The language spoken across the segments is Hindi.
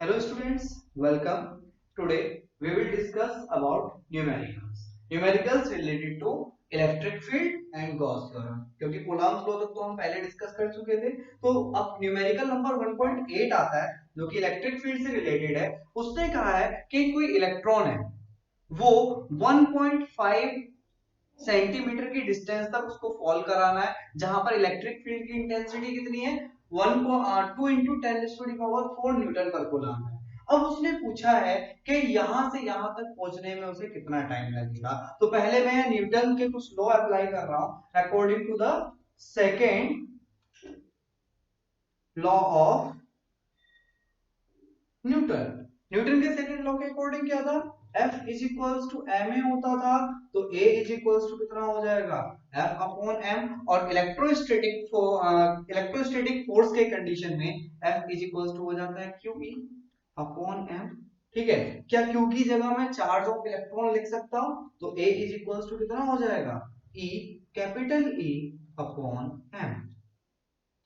Hello students, welcome. Today we will discuss about numericals. Numericals related to electric field and Gauss theorem. क्योंकि कूलॉम्स लॉ तक तो हम पहले डिस्कस कर चुके थे, तो अब न्यूमेरिकल नंबर 1.8 आता है जो कि इलेक्ट्रिक फील्ड से रिलेटेड है। उसने कहा है कि कोई इलेक्ट्रॉन है वो 1.5 सेंटीमीटर की डिस्टेंस तक उसको फॉल कराना है, जहां पर इलेक्ट्रिक फील्ड की इंटेंसिटी कितनी है 2 इंटू 10⁴ न्यूटन पर कूलम है। अब उसने पूछा है कि यहां से यहां तक पहुंचने में उसे कितना टाइम लगेगा। तो पहले मैं न्यूटन के कुछ लॉ अप्लाई कर रहा हूं according to the second law of Newton. Newton के सेकंड लॉ के अकॉर्डिंग क्या था, F is equals to ma होता था, तो A इज इक्वल्स टू कितना हो जाएगा F अपॉन m। और इलेक्ट्रोस्टैटिक फोर्स के कंडीशन में F इज इक्वल्स टू हो जाता है QE अपॉन m। ठीक है, क्या Q की जगह मैं चार्ज ऑफ इलेक्ट्रॉन लिख सकता हूं, तो A इज इक्वल्स टू कितना हो जाएगा E capital E upon m।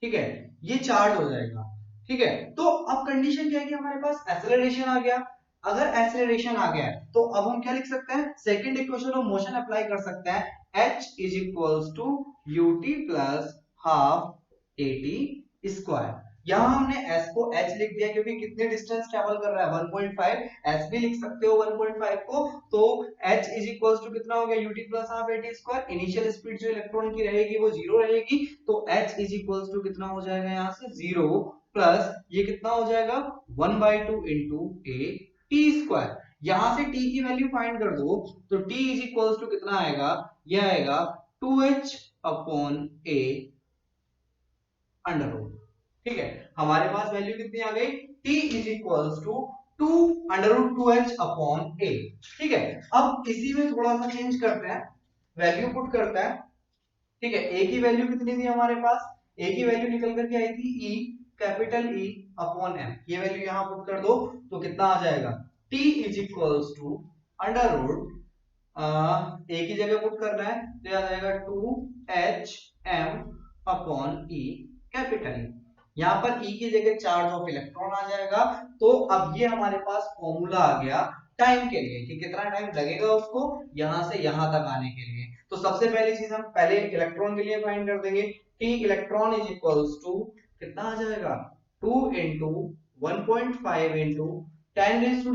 ठीक है, ये चार्ज हो जाएगा। ठीक है, तो अब कंडीशन क्या है कि हमारे पास एक्सेलरेशन आ गया। अगर एक्सेलरेशन आ गया है तो अब हम क्या लिख सकते हैं, second equation of motion apply कर सकते हैं h is equals to ut plus half at square. यहां हमने s को h लिख दिया क्योंकि कितने डिस्टेंस ट्रेवल कर रहा है 1.5, s भी लिख सकते हो 1.5 को, तो h इज इक्वल्स टू कितना हो गया ut plus half at square. Initial speed जो इलेक्ट्रॉन की रहेगी वो 0 रहेगी, तो h इज इक्वल्स टू कितना हो जाएगा यहां से 0 प्लस ये कितना हो जाएगा 1/2 इंटू a t स्क्वायर। यहां से t की वैल्यू फाइंड कर दो, तो t इज इक्वल्स टू कितना आएगा, ये आएगा 2h upon a under root. ठीक है, हमारे पास वैल्यू कितनी आ गई, t is equals to 2 under root 2h upon a। ठीक है, अब इसी में थोड़ा सा चेंज करते हैं, वैल्यू पुट करते हैं। ठीक है, a की वैल्यू कितनी थी हमारे पास, a की वैल्यू निकल करके आई थी e capital E upon m। ये वैल्यू यहां पुट कर दो तो कितना आ जाएगा, t is equals to under root a की जगह पुट करना है तो ये आ जाएगा 2hm upon E capital E। यहां पर E की जगह चार्ज ऑफ इलेक्ट्रॉन आ जाएगा। तो अब ये हमारे पास फॉर्मूला आ गया टाइम के लिए कि कितना टाइम लगेगा उसको यहां से यहां तक आने के लिए। तो सबसे पहली चीज हम पहले इलेक्ट्रॉन के लिए फाइंड कर देंगे, t electron is equals to कितना आ जाएगा 2 इंटू 1.5 इंटू 10⁻⁻²,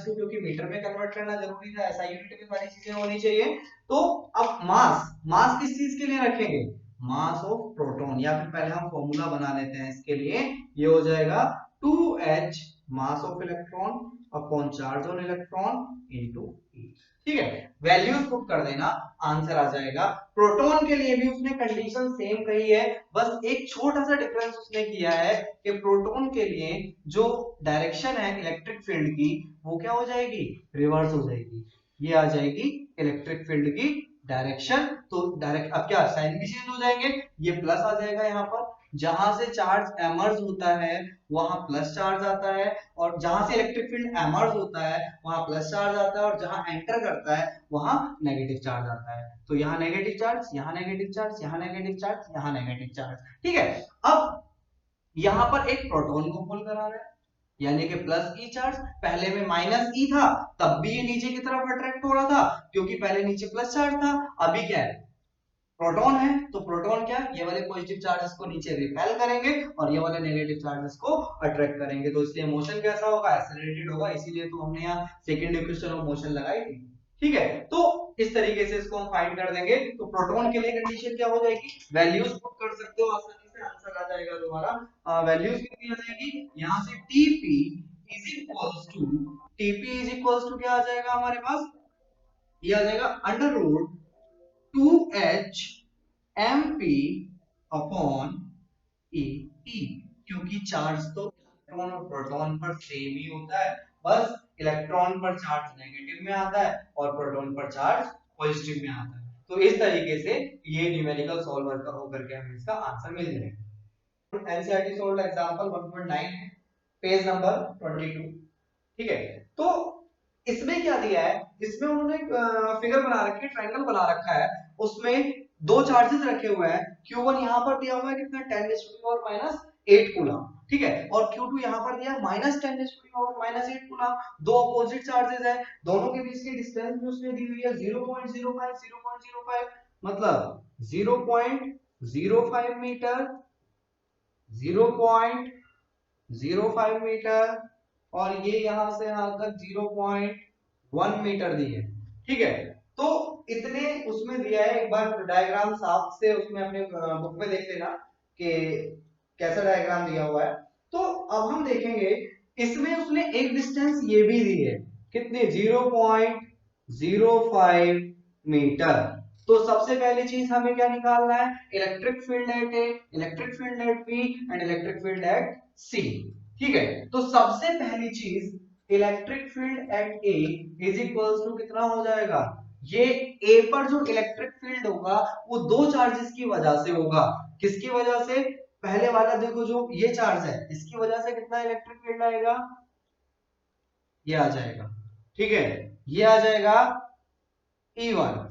क्योंकि मीटर में कन्वर्ट करना जरूरी था, ऐसा यूनिट में सारी चीजें होनी चाहिए। तो अब मास मास किस चीज के लिए रखेंगे, मास ऑफ प्रोटॉन, या फिर पहले हम फॉर्मूला बना लेते हैं इसके लिए। ये हो जाएगा 2h mass of electron upon charge on electron into E। ठीक है, वैल्यूज पुट कर देना, आंसर आ जाएगा। प्रोटॉन के लिए भी उसने कंडीशन सेम कही है, बस एक छोटा सा डिफरेंस उसने किया है कि प्रोटॉन के लिए जो डायरेक्शन है इलेक्ट्रिक फील्ड की वो क्या हो जाएगी, रिवर्स हो जाएगी। ये आ जाएगी इलेक्ट्रिक फील्ड की डायरेक्शन। तो डायरेक्ट अब क्या साइन भी चेंज हो जाएंगे, ये प्लस आ जाएगा यहाँ पर, जहां से चार्ज एमर्ज होता है वहां प्लस चार्ज आता है, और जहां से इलेक्ट्रिक फील्ड एमर्ज होता है वहां प्लस चार्ज आता है, और जहां एंटर करता है वहां नेगेटिव चार्ज आता है। तो यहाँ नेगेटिव चार्ज, यहाँ नेगेटिव चार्ज, यहाँ नेगेटिव चार्ज, यहाँ नेगेटिव चार्ज। ठीक है, अब यहां पर एक प्रोटॉन को पुल करा रहा है, यानी कि प्लस ई चार्ज। पहले में माइनस ई था तब भी ये नीचे की तरफ अट्रैक्ट हो रहा था क्योंकि पहले नीचे प्लस चार्ज था। अभी क्या है, प्रोटॉन है, तो प्रोटॉन क्या, ये वाले पॉजिटिव चार्जेस को नीचे रिपेल करेंगे और ये वाले नेगेटिव चार्जेस को अट्रैक्ट करेंगे। तो इसलिए मोशन कैसा होगा, एक्सेलरेटेड होगा, इसीलिए तो हमने यहाँ सेकंड इक्वेशन ऑफ मोशन लगाई थी। ठीक है, तो इस तरीके से इसको हम फाइंड कर देंगे। तो प्रोटॉन के लिए कंडीशन क्या हो जाएगी, वैल्यूज पुट कर सकते हो आसानी से, आंसर आ जाएगा तुम्हारा। वैल्यूज कितनी आ जाएगी, यहाँ से Tp is equals to, Tp is equals to क्या आ जाएगा हमारे पास, ये आ जाएगा under root 2h mp upon A E, क्योंकि चार्ज तो इलेक्ट्रॉन और प्रोटॉन पर सेम ही होता है, बस इलेक्ट्रॉन पर चार्ज नेगेटिव में आता है और प्रोटॉन पर चार्ज पॉजिटिव में आता है। तो इस तरीके से ये न्यूमेरिकल सॉल्वर का होकर के हमें इसका आंसर मिल जाएगा। एनसीईआरटी सॉल्व एग्जांपल 1.9 है, पेज नंबर 22। ठीक है, तो इसमें क्या दिया है, इसमें उन्होंने फिगर बना रखी है, ट्रायंगल बना रखा है, उसमें दो चार्जेस रखे हुए हैं। Q1 यहां पर दिया हुआ है कितना 10⁻⁸ कूलम। ठीक है, और Q2 यहाँ पर दिया -10⁻⁻⁸ कूलम। दो अपोजिट चार्जेस है, दोनों के बीच की डिस्टेंस भी उसने दी हुई है 0.05 मतलब 0.05 मीटर, 0.05 मीटर, और ये यहां से यहां तक 0.1 मीटर दी है। ठीक है, तो इतने उसमें दिया है। एक बार डायग्राम साफ से उसमें अपने बुक में देख लेना कि कैसा डायग्राम दिया हुआ है। तो अब हम देखेंगे इसमें उसने एक डिस्टेंस ये भी दी है, कितनी, 0.05 मीटर। तो सबसे पहली चीज हमें क्या निकालना है, electric field at A, electric field at B and electric field at C. ठीक है, तो सबसे पहली चीज electric field at A is equals to कितना हो जाएगा, ये ए पर जो इलेक्ट्रिक फील्ड होगा वो दो चार्जेस की वजह से होगा। किसकी वजह से, पहले वाला देखो जो ये चार्ज है इसकी वजह से कितना इलेक्ट्रिक फील्ड आएगा, ये आ जाएगा। ठीक है, ये आ जाएगा E1।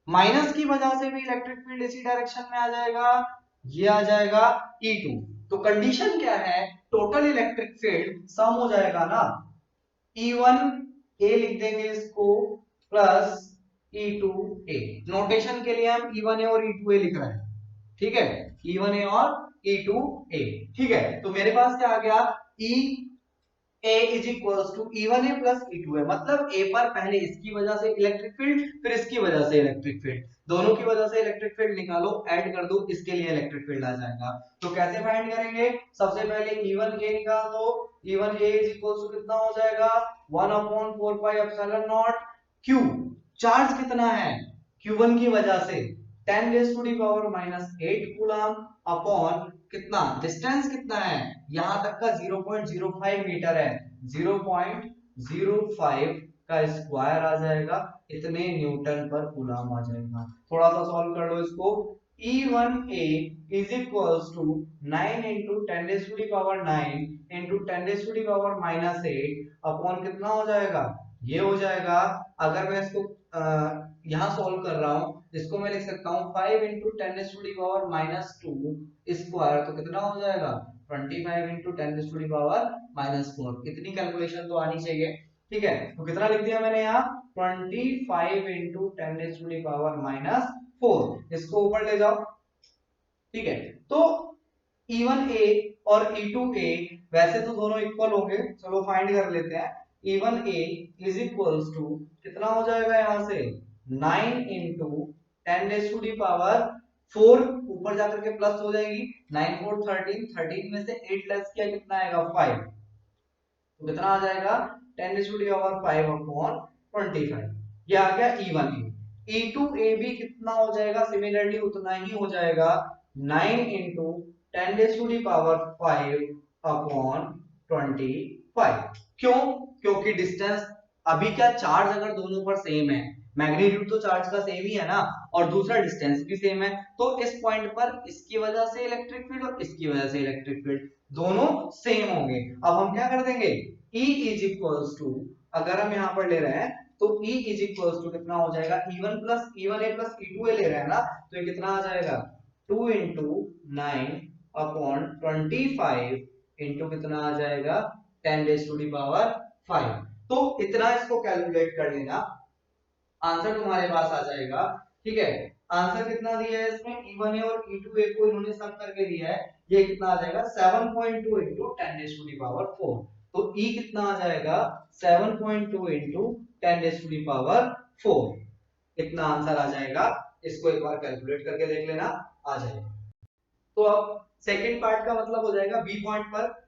माइनस की वजह से भी इलेक्ट्रिक फील्ड इसी डायरेक्शन में आ जाएगा, ये आ जाएगा E2। तो कंडीशन क्या है, टोटल इलेक्ट्रिक फील्ड सम हो जाएगा ना, E1 A लिख देंगे इसको प्लस E2 A। नोटेशन के लिए हम E1 A और E2 A लिख रहे हैं। ठीक है, E1 A और E2 A। ठीक है, तो मेरे पास क्या आ गया, E A is equals to E1 A plus E2 A। मतलब A पर पहले इसकी वजह से इलेक्ट्रिक फील्ड, फिर इसकी वजह से इलेक्ट्रिक फील्ड, दोनों की वजह से इलेक्ट्रिक फील्ड निकालो, ऐड कर दो, इसके लिए इलेक्ट्रिक फील्ड आ जाएगा। तो कैसे फाइंड करेंगे, सबसे पहले E1 A निकाल दो। E1 A is equals to कितना हो जाएगा, 1/4 pi epsilon not Q। Charge कितना है, Q1 की वजह से 10⁻⁻8 कूलम अपॉन कितना, डिस्टेंस कितना है यहां तक का 0.05 मीटर है, 0.05 का स्क्वायर आ जाएगा, इतने न्यूटन पर कूलम आ जाएगा। थोड़ा सा सॉल्व कर लो इसको। E1A is equals to 9 into 10⁻⁹ into 10⁻⁻8 upon कितना हो जाएगा, ये हो जाएगा, अगर मैं इसको यहां सॉल्व कर रहा हूं, इसको मैं लिख सकता हूं 5 into 10⁻⁻2 स्क्वायर, तो कितना हो जाएगा 25 into 10⁻⁻4। इतनी कैलकुलेशन तो आनी चाहिए। ठीक है, तो कितना लिख दिया मैंने यहाँ 25 into 10⁻⁻4। इसको ऊपर ले जाओ। ठीक है, तो E1A और E2A वैसे तो दोनों इक्वल होंगे, चलो फाइंड कर लेते हैं। E1A इज इक्वल्स टू कितना हो जाएगा यहां से 9 into 10⁻⁴, ऊपर जाकर के प्लस हो जाएगी, 9 4 13, 13 में से 8 लेस किया कितना आएगा 5, तो कितना आ जाएगा 10⁻⁵ अपॉन 25। ये आ गया E1A। E2A भी कितना हो जाएगा, सिमिलरली उतना ही हो जाएगा, 9 into 10⁻⁵ अपॉन 25। क्यों, क्योंकि डिस्टेंस, अभी क्या चार्ज अगर दोनों पर सेम है, मैग्नीट्यूड तो चार्ज का सेम ही है ना, और दूसरा डिस्टेंस भी सेम है, तो इस पॉइंट पर इसकी वजह से इलेक्ट्रिक फील्ड और इसकी वजह से इलेक्ट्रिक फील्ड दोनों सेम होंगे। अब हम क्या कर देंगे, E इज इक्वल्स टू, अगर हम यहाँ पर ले रहे हैं तो E इज इक्वल्स टू कितना हो जाएगा, E1A प्लस E2A ले रहे हैं ना, तो ये कितना आ जाएगा 2 into 9 अपॉन 25 इंटू कितना आ जाएगा 10⁻⁵। तो इतना इसको कैलकुलेट कर लेना, आंसर तुम्हारे पास आ जाएगा। ठीक है, आंसर कितना दिया है इसमें, E1A और E2A को इन्होंने सम करके दिया है, ये कितना आ जाएगा 7.2 into 10⁻⁴। तो E कितना आ जाएगा 7.2 into 10⁻⁴, इतना आंसर आ जाएगा। इसको एक बार कैलकुलेट करके देख लेना, आ जाएगा। तो अब सेकंड पार्ट का मतलब हो जाएगा, बी पॉइंट पर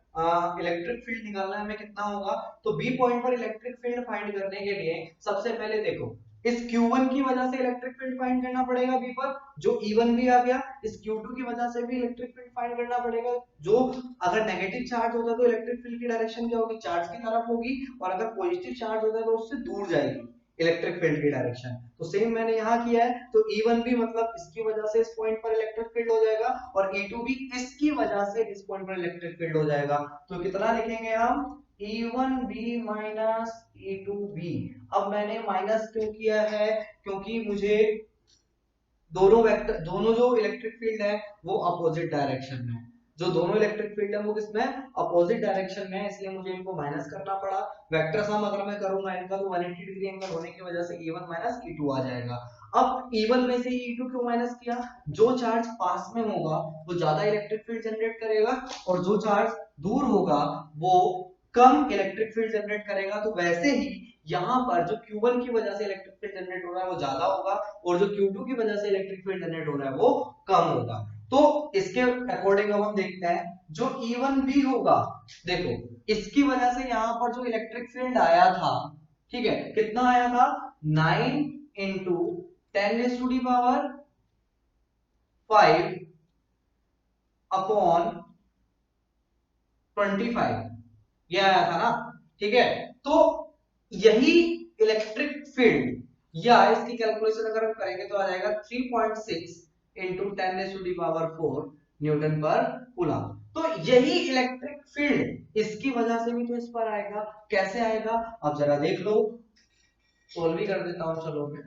इलेक्ट्रिक फील्ड निकालना है हमें, कितना होगा, तो बी पॉइंट पर इलेक्ट्रिक फील्ड फाइंड करने के लिए सबसे पहले देखो, इस Q1 की वजह से इलेक्ट्रिक फील्ड फाइंड करना पड़ेगा बी पर, जो E1 भी आ गया, इस Q2 की वजह से भी इलेक्ट्रिक फील्ड फाइंड करना पड़ेगा, जो अगर नेगेटिव चार्ज होता है तो इलेक्ट्रिक फील्ड की डायरेक्शन क्या होगी, चार्ज की तरफ होगी, और अगर पॉजिटिव चार्ज होता है तो उससे दूर जाएगी इलेक्ट्रिक फील्ड की डायरेक्शन। तो सेम मैंने यहाँ किया है, तो E1 भी मतलब इसकी वजह से इस पॉइंट पर इलेक्ट्रिक फील्ड हो जाएगा, और E2 भी इसकी वजह से इस पॉइंट पर इलेक्ट्रिक फील्ड हो जाएगा। तो कितना लिखेंगे हम, E1B माइनस E2B। अब मैंने माइनस क्यों किया है, क्योंकि मुझे दोनों वेक्टर, दोनों जो इलेक्ट्रिक फील्ड है वो अपोजिट डायरेक्शन में, जो दोनों इलेक्ट्रिक फील्ड है वो किसमें अपोजिट डायरेक्शन में है, इसलिए मुझे इनको माइनस करना पड़ा। वेक्टर सम अगर मैं करूंगा इनका तो 180 डिग्री एंगल होने की वजह से E1 माइनस E2 आ जाएगा। अब E1 में से E2 क्यों माइनस किया, जो चार्ज पास में होगा वो ज्यादा इलेक्ट्रिक फील्ड जनरेट करेगा और जो चार्ज दूर होगा वो कम इलेक्ट्रिक फील्ड जनरेट करेगा। तो वैसे ही यहाँ पर जो Q1 की वजह से इलेक्ट्रिक फील्ड जनरेट हो रहा है वो ज्यादा होगा और जो Q2 की वजह से इलेक्ट्रिक फील्ड जनरेट हो रहा है वो कम होगा। तो इसके अकॉर्डिंग अब हम देखते हैं जो E1 भी होगा, देखो इसकी वजह से यहाँ पर जो इलेक्ट्रिक फील्ड आया था, ठीक है, कितना आया था 9 into 10 to the power 5 upon 25, ये आया था ना, ठीक है। तो यही इलेक्ट्रिक फील्ड या इसकी कैलकुलेशन अगर हम करेंगे तो आ जाएगा 3.6 into 10 to the power 4 newton per coulomb. तो यही इलेक्ट्रिक फील्ड इसकी वजह से भी तो इस पर आएगा, कैसे आएगा अब जरा देख लो, सोल्व भी कर देता हूं चलो मैं।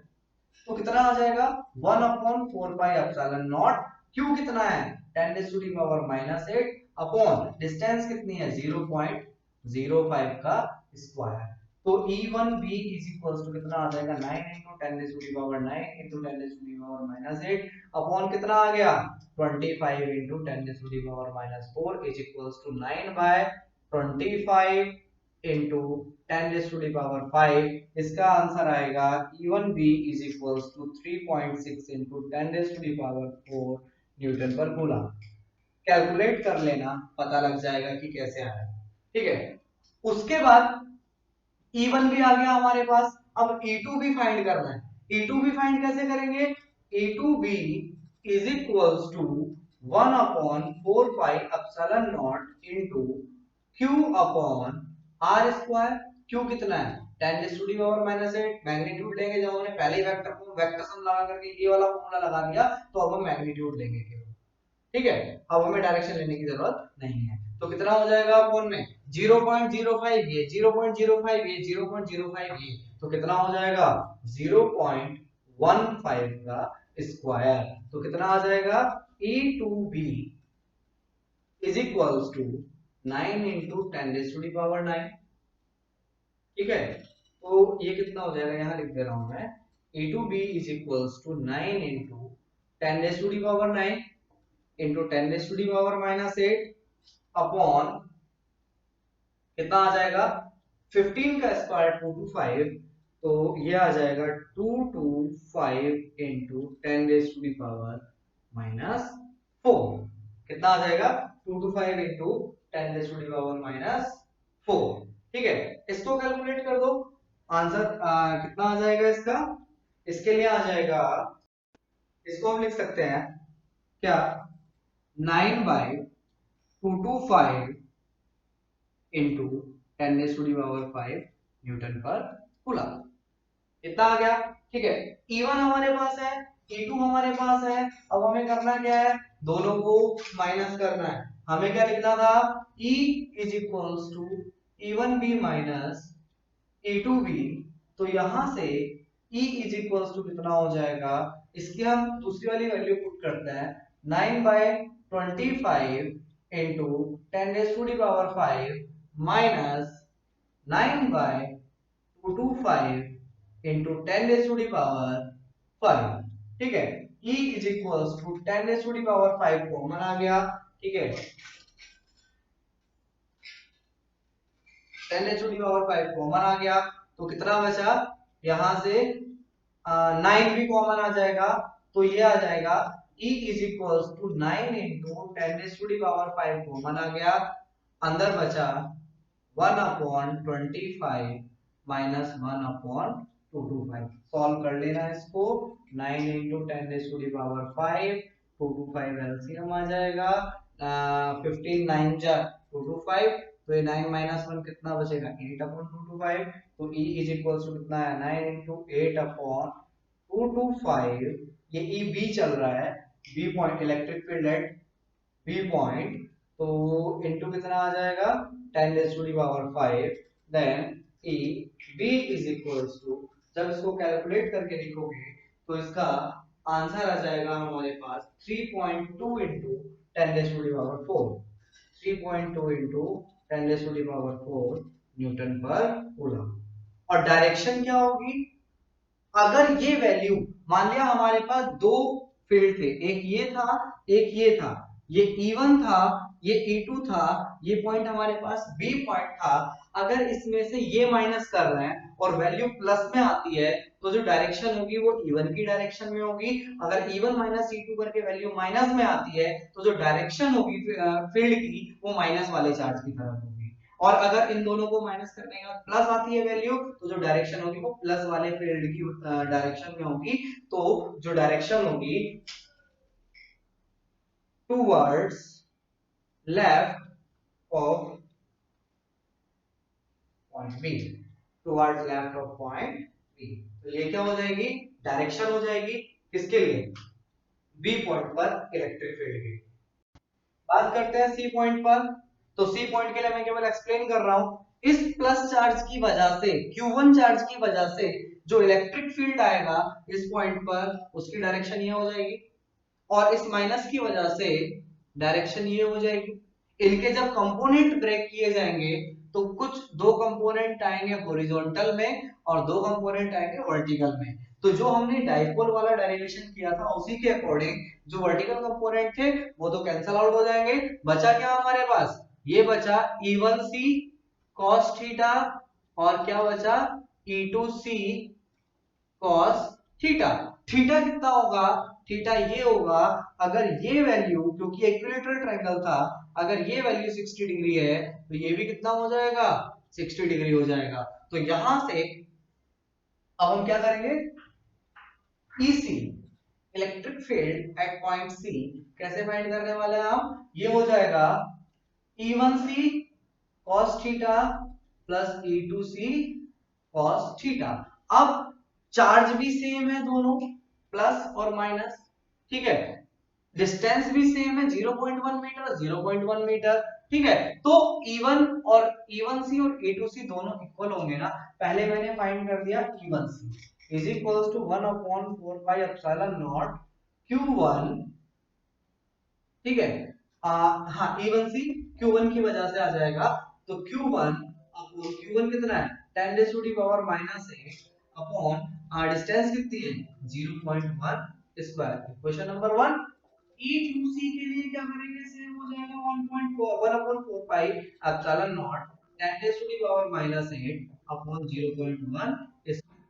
तो कितना आ जाएगा 1/4 पाई एप्सिलॉन नॉट, क्यू कितना है 10 to the power -8 upon distance कितनी है 0.05 का स्क्वायर। तो E1B इज इक्वल्स टू कितना आ जाएगा 9 into 10 to the power 9 into 10 to the power -8 upon कितना आ गया 25 into 10 to the power -4 is equals to 9/25 into 10 to the power 5। इसका आंसर आएगा E1B is equals to 3.6 into 10 to the power 4 newton per coulomb. Calculate कर लेना, पता लग जाएगा कि कैसे आया, ठीक है। उसके बाद E1 भी आ गया हमारे पास, अब E2 भी फाइंड करना है। E2 भी फाइंड कैसे करेंगे, E2B is equals to 1/4 pi epsilon naught into Q upon R square. Q कितना है 10 टू दी पावर -8, मैग्नीट्यूड लेंगे, जब हमने पहले ही वेक्टर सम लगा करके ये वाला फॉर्मूला लगा दिया तो अब हम मैग्नीट्यूड लेंगे केवल, ठीक है। अब हमें डायरेक्शन लेने की जरूरत नहीं है। तो कितना हो जाएगा फोन में 0.05 ये 0.05 ये 0.05 ये, तो कितना हो जाएगा 0.15 का स्क्वायर। तो कितना आ जाएगा E2B is equals to 9 into 10 to the power 9, ठीक है। तो ये कितना हो जाएगा, यहां लिख दे रहा हूं मैं, E2B is equals to 9 into 10 to the power 9 into 10 to the power -8 upon कितना आ जाएगा 15 का स्क्वायर 225, तो ये आ जाएगा 225 इंटू 10 टू दी पावर -4। कितना आ जाएगा 225 इंटू 10 टू दी पावर -4, ठीक है। इसको कैलकुलेट कर दो, आंसर कितना आ जाएगा इसका, इसके लिए आ जाएगा, इसको हम लिख सकते हैं क्या 9/225 इंटू 10⁵ न्यूटन पर कूलम। इतना आ गया, ठीक है। E1 हमारे पास है, E2 हमारे पास है, अब हमें करना क्या है, दोनों को माइनस करना है। हमें क्या लिखना था E is equals to E1B minus E2B, तो यहां से E इज इक्वल्स टू कितना हो जाएगा, इसकी हम दूसरी वाली वैल्यू पुट करते हैं 9/25 इंटू 10⁵ माइनस 9/225 इंटू 10⁵5, ठीक है। E is equals to 10⁵5 common आ गया, ठीक है, 10⁵5 कॉमन आ गया, तो कितना बचा यहां से 9 भी कॉमन आ जाएगा, तो ये आ जाएगा E is equals to 9 into 10⁵5 common आ गया, अंदर बचा 1/25 माइनस 1/225। सॉल्व कर लेना इसको, 9 इंटू 10⁵5 225 एलसीएम आ जाएगा, 15 9 जा 225, तो ये 9 माइनस 1 कितना बचेगा 8/225। तो E इज इक्वल्स टू कितना है 9 इंटू 8/225, ये E B चल रहा है, B point electric field at B point, तो इनटू कितना आ जाएगा 10⁵5, then E B is equals to, जब इसको कैलकुलेट करके लिखोगे तो इसका आंसर आ जाएगा हमारे पास 3.2 into 10 raise to the power 4, 3.2 into 10 raise to the power 4 newton per coulomb. और डायरेक्शन क्या होगी, अगर ये वैल्यू, मान लिया हमारे पास दो फील्ड थे, एक ये था एक ये था, ये E1 था ये E2 था, ये पॉइंट हमारे पास B पॉइंट था, अगर इसमें से ये माइनस कर रहे हैं और वैल्यू प्लस में आती है तो जो डायरेक्शन होगी वो E1 की डायरेक्शन में होगी। अगर E1 माइनस E2 करके वैल्यू माइनस में आती है तो जो डायरेक्शन होगी फील्ड की वो माइनस वाले चार्ज की तरफ होगी। और अगर इन दोनों को माइनस करने के बाद प्लस आती है वैल्यू तो जो डायरेक्शन होगी वो प्लस वाले फील्ड की डायरेक्शन में होगी। तो जो डायरेक्शन होगी towards left of point B, towards left of point B, तो ये क्या हो जाएगी, डायरेक्शन हो जाएगी किसके लिए, बी पॉइंट पर इलेक्ट्रिक फील्ड की। बात करते हैं सी पॉइंट पर। तो सी पॉइंट के लिए मैं केवल एक्सप्लेन कर रहा हूं, इस प्लस चार्ज की वजह से, Q1 चार्ज की वजह से जो इलेक्ट्रिक फील्ड आएगा इस पॉइंट पर उसकी डायरेक्शन ये हो जाएगी, और इस माइनस की वजह से डायरेक्शन ये हो जाएगी। इनके जब कंपोनेंट ब्रेक किए जाएंगे तो कुछ दो कंपोनेंट आएंगे हॉरिजॉन्टल में और दो कंपोनेंट आएंगे वर्टिकल में। तो जो हमने डाइपोल वाला डेरिवेशन किया था उसी के अकॉर्डिंग जो वर्टिकल कंपोनेंट थे वो तो कैंसल आउट हो जाएंगे, बचा क्या हमारे पास, ये बचा E1C cos थीटा, और क्या बचा E2C cos थीटा। थीटा कितना होगा, थीटा ये होगा, अगर ये वैल्यू, क्योंकि इक्विलेटरल ट्रायंगल था, अगर ये वैल्यू 60 डिग्री है तो ये भी कितना हो जाएगा, 60 डिग्री हो जाएगा। तो यहां से अब हम क्या करेंगे, EC electric field eight point C कैसे फाइंड करने वाले हैं हम, ये हो जाएगा E1C cos theta plus E2C cos theta. अब चार्ज भी सेम है दोनों, प्लस और माइनस, ठीक है, डिस्टेंस भी सेम है 0.1 मीटर 0.1 मीटर, ठीक है। तो E1 और E1C और E2C दोनों इक्वल होंगे ना, पहले मैंने फाइंड कर दिया E1C is equals to 1 upon 4 pi epsilon naught Q1, ठीक है। हाँ E1C Q1 की वजह से आ जाएगा, तो Q1 अपॉन Q1 कितना है 10 raise to the power -8 upon distance कितनी है 0.1 स्क्वायर। Question number 1। E2C के लिए क्या करेंगे, सेम हो जाएगा 1.4 1 upon 4 pi epsilon naught 10 raise to the power -8 upon 0.1।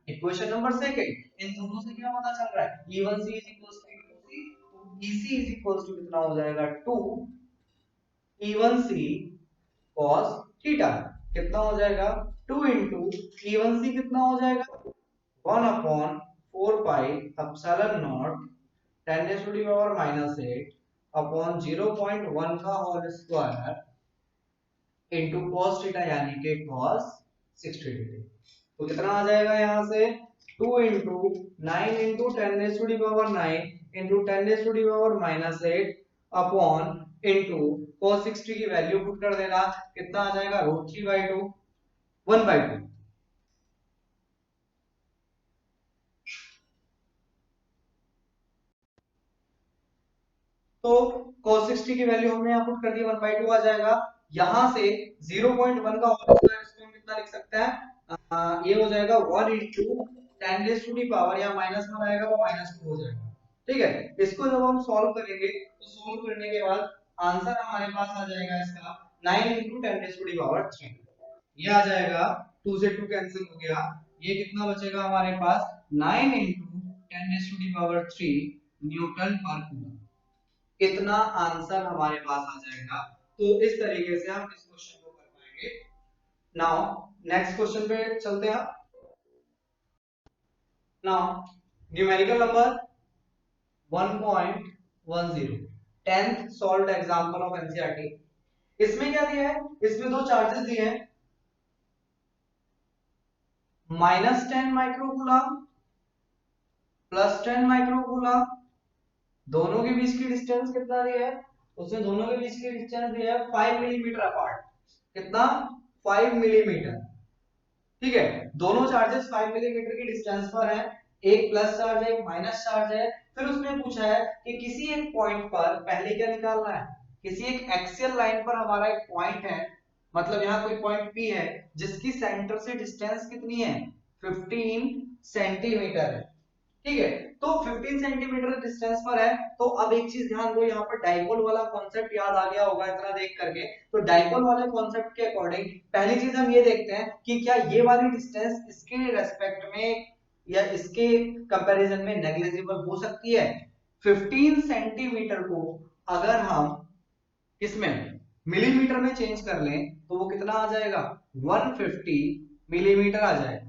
Equation नंबर सेकंड, इन दोनों से क्या पता चल रहा है, E1C is equals to E2C, तो EC इज इक्वल्स टू कितना हो जाएगा 2 E1C cos थीटा, कितना हो जाएगा 2 into E1C कितना हो जाएगा 1 upon 4 pi epsilon naught 10 raise to the power -8 upon 0.1 का whole square into cos theta यानी कि cos 60 डिग्री। तो कितना आ जाएगा यहां से 2 into 9 into 10 raised to the power 9 into 10 raised to the power -8 upon into cos 60 की वैल्यू पुट कर देना, कितना आ जाएगा √3/2 1/2। तो cos 60 की वैल्यू हमने यहां पुट कर दी 1/2 आ जाएगा। यहां से 0.1 का होल स्क्वायर इसको हम कितना लिख सकते हैं, ये हो जाएगा 1 into 10 raised to the power, या माइनस में रहेगा वो -2 हो जाएगा, ठीक है। इसको जब हम सॉल्व करेंगे तो सॉल्व करने के बाद आंसर हमारे पास आ जाएगा इसका 9 into 10 raised to the power 3, ये आ जाएगा 2 से 2 कैंसिल हो गया, ये कितना बचेगा हमारे पास 9 into 10 raised to the power 3 Newton per coulomb, इतना आंसर हमारे पास आ जाएगा। तो इस तरीके से हम इस क्वेश्चन को कर पाएंगे। नाउ नेक्स्ट क्वेश्चन पे चलते हैं। Now numerical number 1.10 10th solved example of NCERT. इसमें क्या दिया है, इसमें दो चार्जेस दिए हैं -10 माइक्रोकूलम +10 माइक्रोकूलम, दोनों के बीच की डिस्टेंस कितना दिया है, उसने दोनों के बीच की डिस्टेंस दिया है 5 मिलीमीटर अपार्ट, कितना 5 मिलीमीटर, ठीक है। दोनों चार्जेस 5 मिलीमीटर की डिस्टेंस पर हैं, एक प्लस चार्ज है एक माइनस चार्ज है। फिर उसने पूछा है कि किसी एक पॉइंट पर पहले क्या निकालना है, किसी एक एक्सियल लाइन पर हमारा एक पॉइंट है, मतलब यहाँ कोई पॉइंट P है जिसकी सेंटर से डिस्टेंस कितनी है 15 सेंटीमीटर है, ठीक है। तो 15 सेंटीमीटर डिस्टेंस पर है। तो अब एक चीज ध्यान दो, यहाँ पर डाइपोल वाला कॉन्सेप्ट याद आ गया होगा इतना देख करके। तो डाइपोल वाले कॉन्सेप्ट के अकॉर्डिंग पहली चीज हम ये देखते हैं कि क्या ये वाली डिस्टेंस इसके रेस्पेक्ट में या इसके कंपैरिजन में नेग्लिजिबल हो सकती है। 15 सेंटीमीटर को अगर हम किसमें मिलीमीटर में चेंज कर लें तो वो कितना आ जाएगा 150 मिलीमीटर आ जाएगा,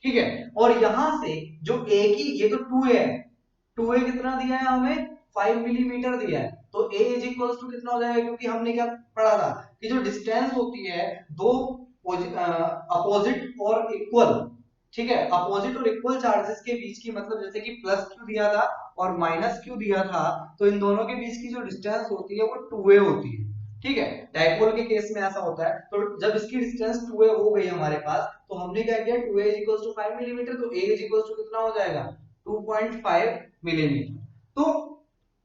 ठीक है। और यहां से जो ए की, ये तो 2a है, 2a कितना दिया है हमें 5 मिलीमीटर दिया है। तो a इज इक्वल टू कितना हो जाएगा, क्योंकि हमने क्या पढ़ा था कि जो डिस्टेंस होती है दो अपोजिट और इक्वल, ठीक है, अपोजिट और इक्वल चार्जेस के बीच की, मतलब जैसे कि प्लस क्यू दिया था और माइनस क्यू दिया था, तो इन दोनों के बीच की जो डिस्टेंस होती है वो 2a होती है, ठीक है। डाइपोल के केस में ऐसा होता है। तो जब इसकी डिस्टेंस 2a हो गई हमारे पास, तो हमने क्या किया 2a is equal to 5 millimetre, तो a इज इक्वल टू कितना हो जाएगा 2.5 मिलीमीटर। तो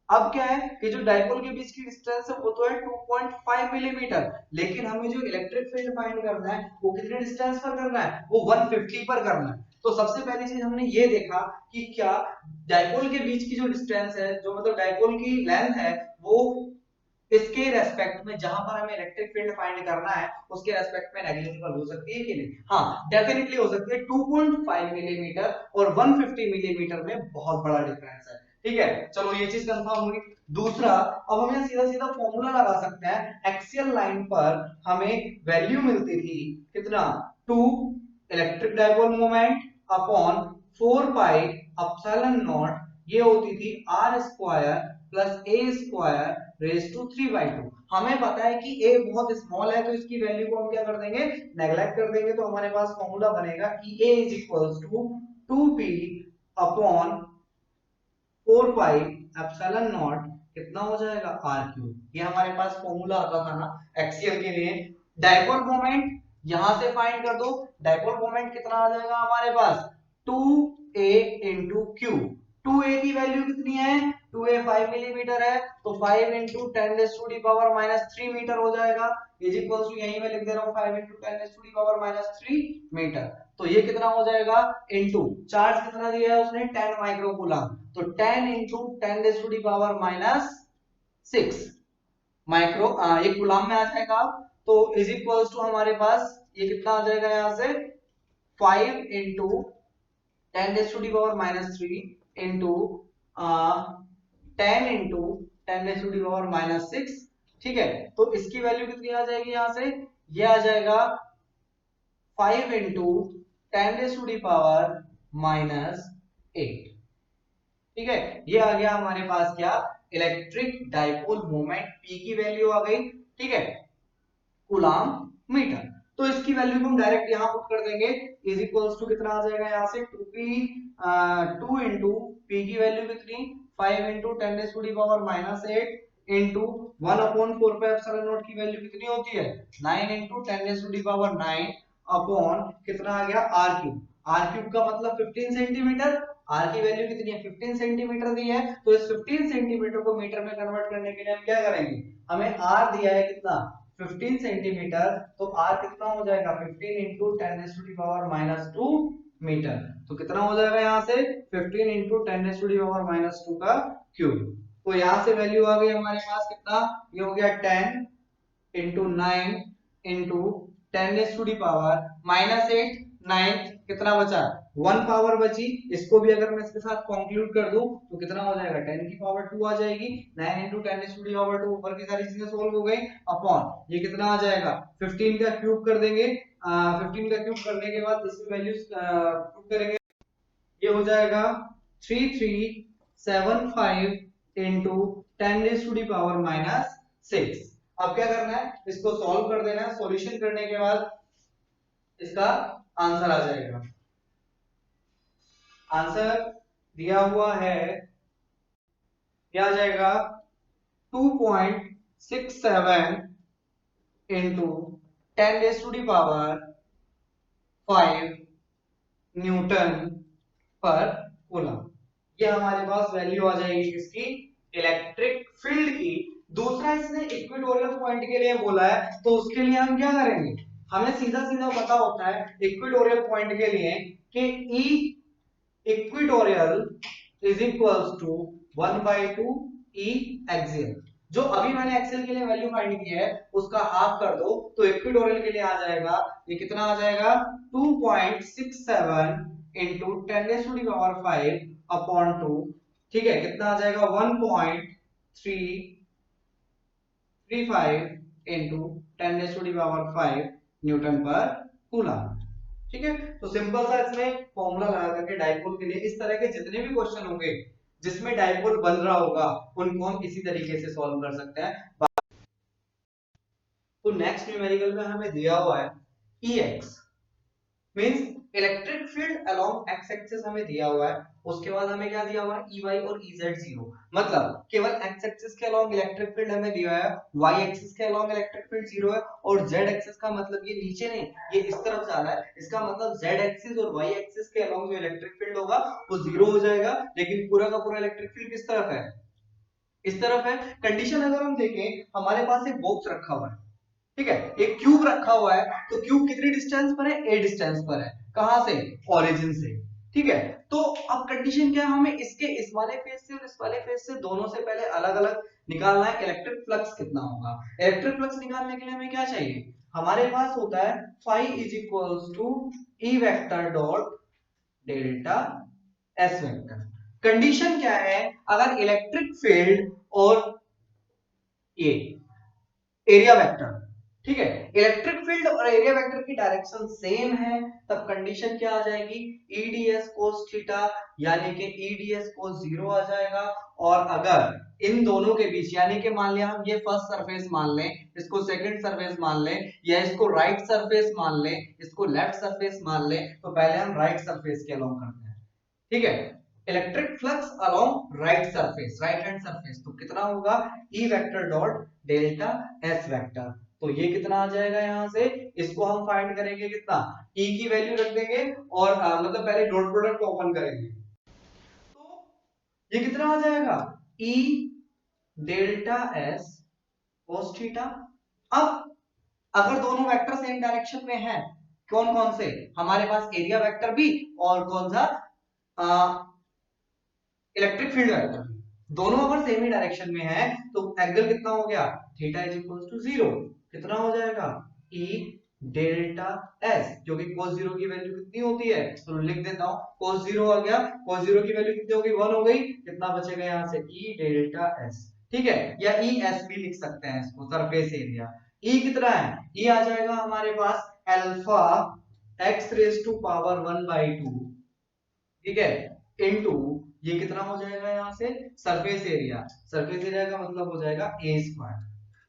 अब क्या है कि जो डाइपोल के बीच की डिस्टेंस है वो तो है 2.5 मिलीमीटर, लेकिन हमें जो इलेक्ट्रिक फील्ड फाइंड करना है वो कितने डिस्टेंस पर करना है, वो 150 पर करना है। तो सबसे पहली चीज हमने ये देखा कि क्या डाइपोल के बीच की जो डिस्टेंस है, जो मतलब डाइपोल की लेंथ है, वो इसके रेस्पेक्ट में जहां पर हमें इलेक्ट्रिक फील्ड फाइंड करना है उसके रेस्पेक्ट में नेग्लिजिबल हो सकती है कि नहीं, हाँ डेफिनेटली हो सकती है। 2.5 मिलीमीटर और 150 मिलीमीटर में बहुत बड़ा डिफरेंस है, ठीक है। चलो ये चीज कंफर्म होगी। दूसरा, अब हम यहाँ सीधा सीधा फॉर्मूला लगा सकते हैं। एक्सियल लाइन पर हमें वैल्यू मिलती थी कितना 2 electric dipole moment upon 4 pi epsilon naught, ये होती थी r square plus a square raise to 3/2। हमें पता है कि a बहुत स्मॉल है, तो इसकी वैल्यू को हम क्या कर देंगे नेग्लेक्ट कर देंगे। तो हमारे पास फॉर्मूला बनेगा कि a is equals to 2p upon 4 pi epsilon naught, कितना हो जाएगा आर क्यूब। ये हमारे पास फॉर्मूला आता था ना एक्सियल के लिए। डाइपोल मोमेंट यहां से फाइंड कर दो, डाइपोल मोमेंट कितना आ जाएगा हमारे पास 2a इंटू क्यू। 2a की वैल्यू कितनी है 2a 5 मिलीमीटर है, तो 5 इंटू 10⁻³ मीटर हो जाएगा, इज इक्वल टू यहीं में लिख दे रहा हूं 5 इंटू 10⁻³ मीटर। तो ये कितना हो जाएगा इंटू चार्ज कितना दिया है उसने 10 माइक्रोकूलम, तो 10 इंटू 10⁻⁶ माइक्रो ये कूलम में आ जाएगा। तो इज इक्वल्स टू हमारे पास ये कितना आ जाएगा यहां से 5 इंटू 10⁻³ इंटू 10 इंटू 10⁻⁶, ठीक है। तो इसकी वैल्यू कितनी आ जाएगी यहां से, ये आ जाएगा 5 इंटू 10⁻⁸, ठीक है। ये आ गया हमारे पास क्या इलेक्ट्रिक डाइपोल मोमेंट P की वैल्यू आ गई, ठीक है, कूलम मीटर। तो इसकी वैल्यू को हम डायरेक्ट यहां पुट कर देंगे, इज इक्वल्स टू कितना आ जाएगा यहां से 2 इंटू पी की वैल्यू कितनी 5 into 10⁻⁸ into 1/4 pi epsilon naught की वैल्यू कितनी होती है 9 इंटू 10⁻⁹ अपॉन कितना आ गया आर क्यूब। आर क्यूब का मतलब 15 सेंटीमीटर, आर की वैल्यू कितनी है 15 सेंटीमीटर दी है। तो इस 15 सेंटीमीटर को मीटर में कन्वर्ट करने के लिए हम क्या करेंगे, हमें आर दिया है कितना 15 सेंटीमीटर, तो आर कितना हो जाएगा 15 इंटू 10⁻⁻² मीटर। तो कितना हो जाएगा यहाँ से 15 इंटू 10⁻⁻² का क्यूब। तो यहाँ से वैल्यू आ गई हमारे पास कितना, ये हो गया 10 इंटू 9 इंटू 10⁻⁻8, 9 कितना बचा 1 पावर बची। इसको भी अगर मैं इसके साथ कंक्लूड कर दूं तो कितना हो जाएगा 10 की पावर 2 आ जाएगी। 9 इंटू 10⁻², ऊपर की सारी चीजें सोल्व हो गई, अपॉन ये कितना आ जाएगा 15 का क्यूब कर देंगे। 15 का क्यूब करने के बाद इसमें वैल्यूज पुट करेंगे, ये हो जाएगा 3375 इंटू 10⁻⁻6। अब क्या करना है इसको सॉल्व कर देना है, सॉल्यूशन करने के बाद इसका आंसर आ जाएगा। आंसर दिया हुआ है, क्या आ जाएगा 2.67 इंटू 10⁻⁵ न्यूटन पर कूलम। ये हमारे पास वैल्यू आ जाएगी किसकी इलेक्ट्रिक फील्ड की, दूसरा इसने इक्वेटोरियल पॉइंट के लिए बोला है, तो उसके लिए हम क्या करेंगे, हमें सीधा सीधा पता होता है इक्वेटोरियल पॉइंट के लिए कि E equatorial is equals to 1/2 E axial. जो अभी मैंने एक्सेल के लिए वैल्यू फाइंड की है उसका हाफ कर दो तो इक्वेटोरियल के लिए आ जाएगा, ये कितना आ जाएगा 2.67 इंटू 10⁻⁵ अपॉन 2, ठीक है, कितना आ जाएगा 1.335 इंटू 10⁻⁵ न्यूटन पर कूलम। ठीक है, तो सिंपल सा इसमें फॉर्मूला लगा करके डाइपोल के लिए इस तरह के जितने भी क्वेश्चन होंगे जिसमें डाइपोल बन रहा होगा उनको हम इसी तरीके से सॉल्व कर सकते हैं। तो नेक्स्ट न्यूमेरिकल में हमें दिया हुआ है Ex means electric field along x axis हमें दिया हुआ है, उसके बाद हमें क्या दिया हुआ है Ey और Ez0, मतलब केवल एक्स एक्सिस के अलोंग इलेक्ट्रिक फील्ड हमें दिया है, y एक्सिस के अलोंग इलेक्ट्रिक फील्ड 0 है, और z एक्सिस का मतलब ये नीचे नहीं ये इस तरफ जा रहा है, इसका मतलब z एक्सिस और y एक्सिस के अलोंग जो इलेक्ट्रिक फील्ड होगा वो 0 हो जाएगा, लेकिन पूरा का पूरा इलेक्ट्रिक फील्ड किस तरफ है, इस तरफ है। कंडीशन अगर हम देखें, हमारे पास एक बॉक्स रखा हुआ है, ठीक है, एक क्यूब रखा हुआ है, तो क्यूब कितनी डिस्टेंस पर है, a डिस्टेंस पर है, कहां से, ओरिजिन से, ठीक है। तो अब कंडीशन क्या है, हमें इसके इस वाले फेस से और इस वाले फेस से दोनों से पहले अलग अलग निकालना है इलेक्ट्रिक फ्लक्स कितना होगा। इलेक्ट्रिक फ्लक्स निकालने के लिए हमें क्या चाहिए, हमारे पास होता है phi is equals to E vector dot delta S vector. Condition क्या है, अगर इलेक्ट्रिक फील्ड और ये एरिया वेक्टर, ठीक है, इलेक्ट्रिक फील्ड और एरिया वेक्टर की डायरेक्शन सेम है, तब कंडीशन क्या आ जाएगी, eds cos थीटा, यानी कि eds cos 0 आ जाएगा। और अगर इन दोनों के बीच, यानी कि मान लिया हम ये फर्स्ट सरफेस मान लें, इसको सेकंड सरफेस मान लें, या इसको राइट सरफेस मान लें, इसको लेफ्ट सरफेस मान लें, तो पहले हम राइट सरफेस के अलोंग करते हैं, ठीक है, electric flux along right surface, right hand surface, तो कितना होगा E vector dot delta S vector. तो ये कितना आ जाएगा, यहां से इसको हम फाइंड करेंगे कितना, E की वैल्यू रख देंगे और मतलब पहले डॉट प्रोडक्ट को ओपन करेंगे, तो ये कितना आ जाएगा E delta S cos theta. अब अगर दोनों वेक्टर सेम डायरेक्शन में हैं, कौन कौन से, हमारे पास एरिया वेक्टर भी और कौन सा इलेक्ट्रिक फील्ड वेक्टर, दोनों अगर सेम ही डायरेक्शन में है तो एंगल कितना हो गया, थीटा इज इक्वल्स टू 0, कितना हो जाएगा E डेल्टा S, जो कि cos 0 की वैल्यू कितनी होती है, तो लिख देता हूं cos 0 आ गया, cos 0 की वैल्यू कितनी होगी 1 हो गई, कितना बचेगा यहां से E डेल्टा S, ठीक है, या ES भी लिख सकते हैं इसको, सरफेस एरिया। E कितना है, E आ जाएगा हमारे पास alpha x raise to power 1/2, ठीक है, इनटू ये कितना हो जाएगा यहां से सरफेस एरिया, सरफेस एरिया का मतलब हो जाएगा a स्क्वायर,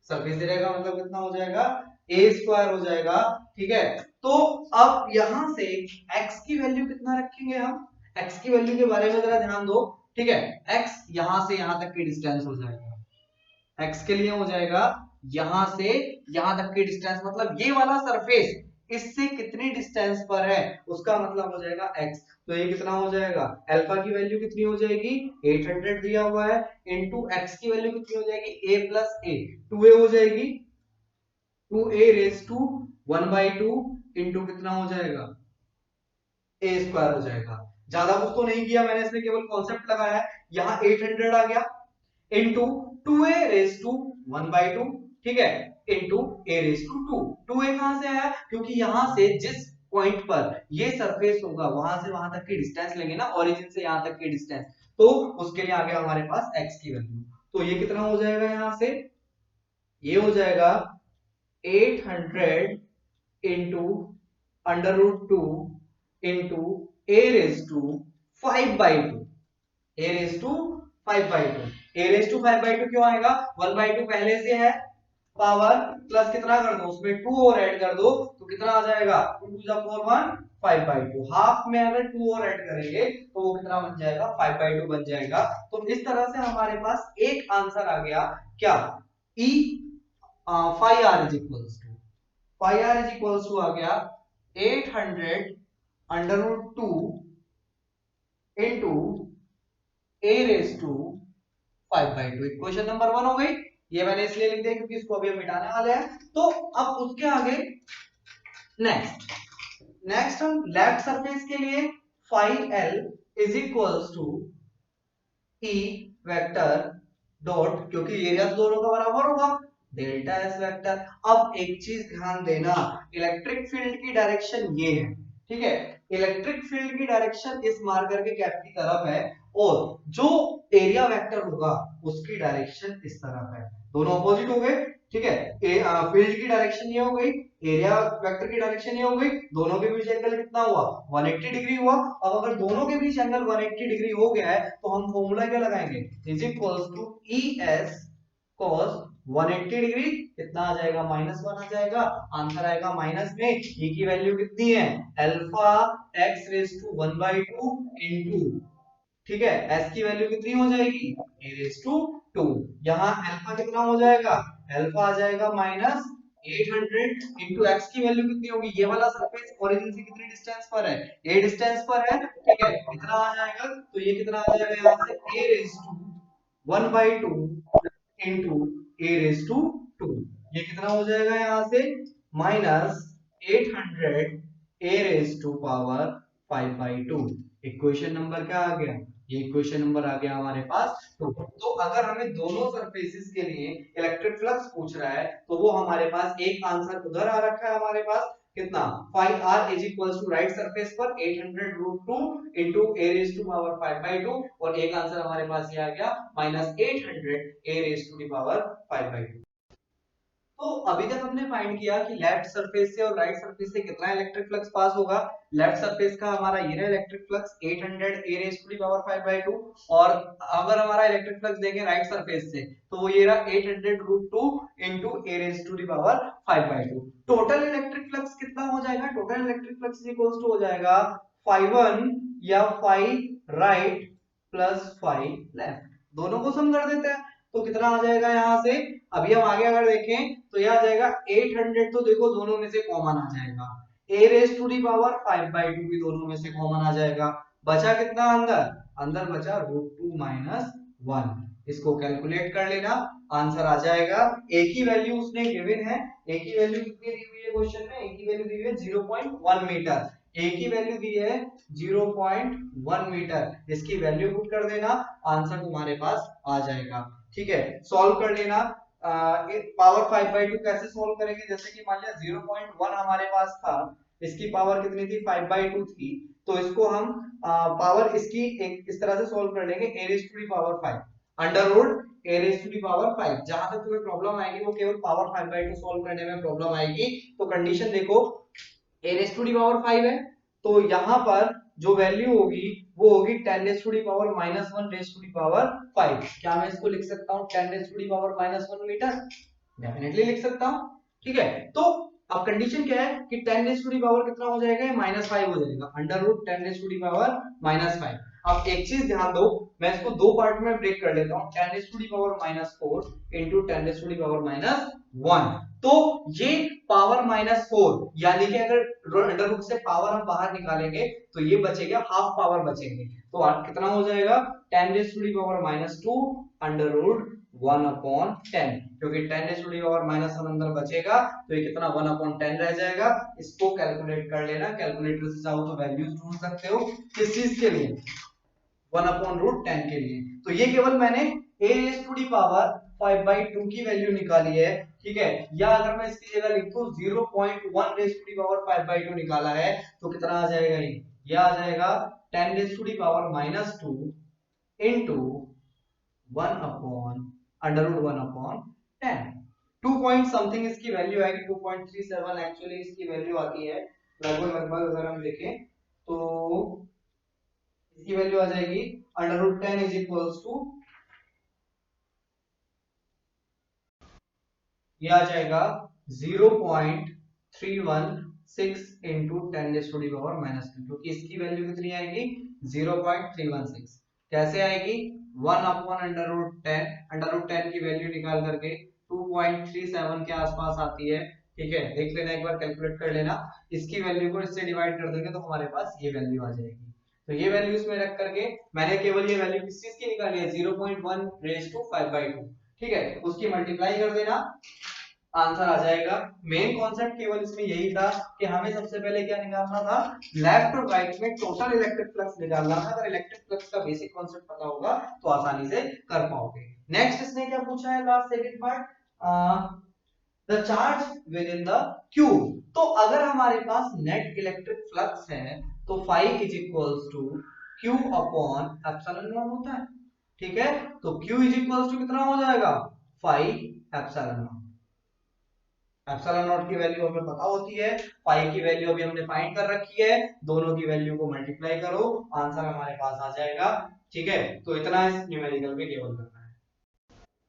सरफेस एरिया का मतलब कितना हो जाएगा a स्क्वायर हो जाएगा, ठीक है। तो अब यहां से x की वैल्यू कितना रखेंगे हम, x की वैल्यू के बारे में जरा ध्यान दो, ठीक है, x यहां से यहां तक की डिस्टेंस हो जाएगा, x के लिए हो जाएगा यहां से यहां तक की डिस्टेंस, मतलब ये वाला सरफेस इससे कितनी डिस्टेंस पर है उसका मतलब हो जाएगा x। तो ये कितना हो जाएगा, अल्फा की वैल्यू कितनी हो जाएगी 800 दिया हुआ है, इनटू x की वैल्यू कितनी हो जाएगी a प्लस a, 2a हो जाएगी, 2a रेज टू 1/2 इनटू कितना हो जाएगा a स्क्वायर हो जाएगा। ज्यादा कुछ तो नहीं किया मैंने, इसमें केवल कॉन्सेप्ट लगाया है, यहाँ 800 आ गया इनटू 2a रेज टू 1/2, ठीक है, into a raise to 2, 2a कहां से आया, क्योंकि यहां से जिस पॉइंट पर ये सरफेस होगा वहां से वहां तक की डिस्टेंस लेंगे ना, ओरिजिन से यहां तक की डिस्टेंस, तो उसके लिए आ गया हमारे पास x की वैल्यू, तो ये कितना हो जाएगा यहां से, ये हो जाएगा 800 into √2 into a raise to 5/2, a raise to 5/2, a raise to 5/2 क्यों आएगा, 1/2 पहले से है, पावर प्लस कितना कर दो उसमें 2 और ऐड कर दो, तो कितना आ जाएगा 2 2 जा 4 1 5/2, हाफ में अगर 2 और ऐड करेंगे तो वो कितना बन जाएगा 5/2 बन जाएगा। तो इस तरह से हमारे पास एक आंसर आ गया, क्या E phi r is equals to, phi r is equals to आ गया 800 √2 into a raise to 5/2, equation नंबर 1 हो गई। ये मैंने इसलिए लिख दिया क्योंकि इसको अभी हम मिटाने वाले हैं। तो अब उसके आगे नेक्स्ट हम लेफ्ट सरफेस के लिए phi L is equals to E vector dot, क्योंकि एरिया तो दोनों का बराबर होगा, डेल्टा एस वेक्टर। अब एक चीज ध्यान देना, इलेक्ट्रिक फील्ड की डायरेक्शन ये है, ठीक है, इलेक्ट्रिक फील्ड की डायरेक्शन इस मार्कर के कैप की तरफ है, और जो एरिया वेक्टर होगा उसकी डायरेक्शन इस तरफ है, दोनों अपोजिट हो गए, ठीक है। फील्ड की डायरेक्शन ये हो गई, एरिया वेक्टर की डायरेक्शन ये हो गई, दोनों के बीच एंगल कितना हुआ 180 डिग्री हुआ। अब अगर दोनों के बीच एंगल 180 डिग्री हो गया है तो हम फॉर्मूला क्या लगाएंगे, is equals to E S cos 180 degree कितना आ जाएगा -1 आ जाएगा, आंसर आएगा माइनस में e की वैल्यू कितनी है alpha x raise to 1/2 into, ठीक है, s की वैल्यू कितनी हो जाएगी a रेज टू 2, यहाँ अल्फा कितना हो जाएगा, अल्फा आ जाएगा -800 इंटू x की वैल्यू कितनी होगी, ये वाला सरफेस ओरिजिन से कितनी डिस्टेंस पर है, a डिस्टेंस पर है, ठीक है, कितना आ जाएगा, तो ये कितना आ जाएगा यहाँ से a raise to 1/2 into A raise to 2, ये कितना हो जाएगा यहाँ से -800 ए रेज टू पावर 5/2। इक्वेशन नंबर क्या आ गया, ये इक्वेशन नंबर आ गया हमारे पास 2। तो अगर हमें दोनों सरफेसेस के लिए इलेक्ट्रिक फ्लक्स पूछ रहा है तो वो हमारे पास एक आंसर उधर आ रखा है हमारे पास, कितना phi R is equals to right surface पर 800√2 into A raise to power 5/2, और एक आंसर हमारे पास ये आ गया -800 ए रेज टू दी पावर 5/2। तो अभी तक हमने फाइंड किया कि लेफ्ट सरफेस से और राइट सरफेस से कितना इलेक्ट्रिक फ्लक्स पास होगा। लेफ्ट सरफेस का हमारा ये रहा electric flux 800 a raise to the power 5/2, और अगर हमारा इलेक्ट्रिक फ्लक्स देखें राइट सरफेस से तो वो ये रहा 800√2 into a raise to the power 5/2। Total electric flux कितना हो जाएगा, total electric flux equals to हो जाएगा phi1 या phi right plus phi left, दोनों को सम कर देते हैं तो कितना आ जाएगा यहाँ से। अभी हम आगे अगर देखें तो यह आ जाएगा 800, तो देखो दोनों में से कॉमन आ जाएगा, a raise to the power 5/2 भी दोनों में से कॉमन आ जाएगा, बचा कितना अंदर, अंदर बचा √2 - 1, इसको कैलकुलेट कर लेना, आंसर आ जाएगा। a की वैल्यू उसने गिवन है, a की वैल्यू कितनी दी हुई है क्वेश्चन में, a की वैल्यू दी हुई है 0.1 मीटर, a की वैल्यू दी है 0.1 मीटर, इसकी वैल्यू पुट कर देना, आंसर तुम्हारे पास आ जाएगा, ठीक है। सॉल्व कर लेना, पावर 5/2 कैसे सॉल्व करेंगे, जैसे कि मान लिया 0.1 हमारे पास था, इसकी पावर कितनी थी 5/2 थी, तो इसको हम पावर इसकी एक इस तरह से सॉल्व कर लेंगे a raise to the power 5 under root a raise to the power 5। जहां तक तुम्हें प्रॉब्लम आएगी वो केवल पावर 5/2 सॉल्व करने में प्रॉब्लम आएगी। तो कंडीशन देखो, a raise to the power 5 है, तो यहां पर जो वैल्यू होगी वो होगी 10 raise to the power -1 raise to the power 5। क्या मैं इसको लिख सकता हूं 10 raise to the power -1 metre, definitely लिख सकता हूं, ठीक है। तो अब कंडीशन क्या है कि 10 रेज़ टू दी पावर कितना हो जाएगा, -5 हो जाएगा, under root 10 raise to the power -5। अब एक चीज ध्यान दो, मैं इसको दो पार्ट में ब्रेक कर लेता हूं, 10 raise to the power -4 into 10 raise to the power -1, तो ये पावर -4, यानी कि अगर अंडर रूट से पावर हम बाहर निकालेंगे तो ये बचेगा हाफ पावर बचेंगे, तो कितना हो जाएगा 10 raise to the power -2 under root 1/10, क्योंकि 10 रेज़ टू दी पावर -1 अंदर बचेगा तो ये कितना 1/10 रह जाएगा। इसको कैलकुलेट कर लेना, कैलकुलेटर से चाहो तो वैल्यूज ढूंढ सकते हो, किस चीज के लिए 1/10 के लिए। तो ये केवल मैंने a raise to the power 5/2 की वैल्यू निकाली है, ठीक है, या अगर मैं इसकी जगह लिख दूं 0.1 रेज़ टू दी पावर 5/2 निकाला है तो कितना आ जाएगा, ये आ जाएगा 10 raise to the power -2 into 1/(1/10) 2 point something इसकी वैल्यू आएगी, 2.37 एक्चुअली इसकी वैल्यू आती है, लगभग लगभग अगर हम देखें तो इसकी वैल्यू आ जाएगी √10 इज इक्वल्स टू, ये आ जाएगा 0.316 into 10 raise to the power -2, क्योंकि इसकी वैल्यू कितनी आएगी 0.316, कैसे आएगी 1/(10), √10 की वैल्यू निकाल करके 2.37 के आसपास आती है, ठीक है, देख लेना एक बार, कैलकुलेट कर लेना, इसकी वैल्यू को इससे डिवाइड कर देंगे तो हमारे पास ये वैल्यू आ जाएगी। तो ये वैल्यू इसमें रख करके मैंने केवल ये वैल्यू किस चीज की निकाली है 0.1 रेज़ टू 5/2, ठीक है, उसकी मल्टीप्लाई कर देना, आंसर आ जाएगा। मेन कॉन्सेप्ट केवल इसमें यही था कि हमें सबसे पहले क्या निकालना था, लेफ्ट और राइट में टोटल इलेक्ट्रिक फ्लक्स निकालना था। अगर इलेक्ट्रिक फ्लक्स का बेसिक कॉन्सेप्ट पता होगा तो आसानी से कर पाओगे। नेक्स्ट इसने क्या पूछा है, last second part, the charge within the cube. तो अगर हमारे पास नेट इलेक्ट्रिक फ्लक्स है तो phi is equals to Q upon epsilon naught होता है। ठीक है, तो क्यू इज इक्वल्स टू कितना हो जाएगा, phi epsilon naught. Epsilon naught की वैल्यू हमें पता होती है, पाई की वैल्यू अभी हमने फाइंड कर रखी है, दोनों की वैल्यू को मल्टीप्लाई करो, आंसर हमारे पास आ जाएगा। ठीक है, तो इतना इस न्यूमेरिकल में केवल करना है।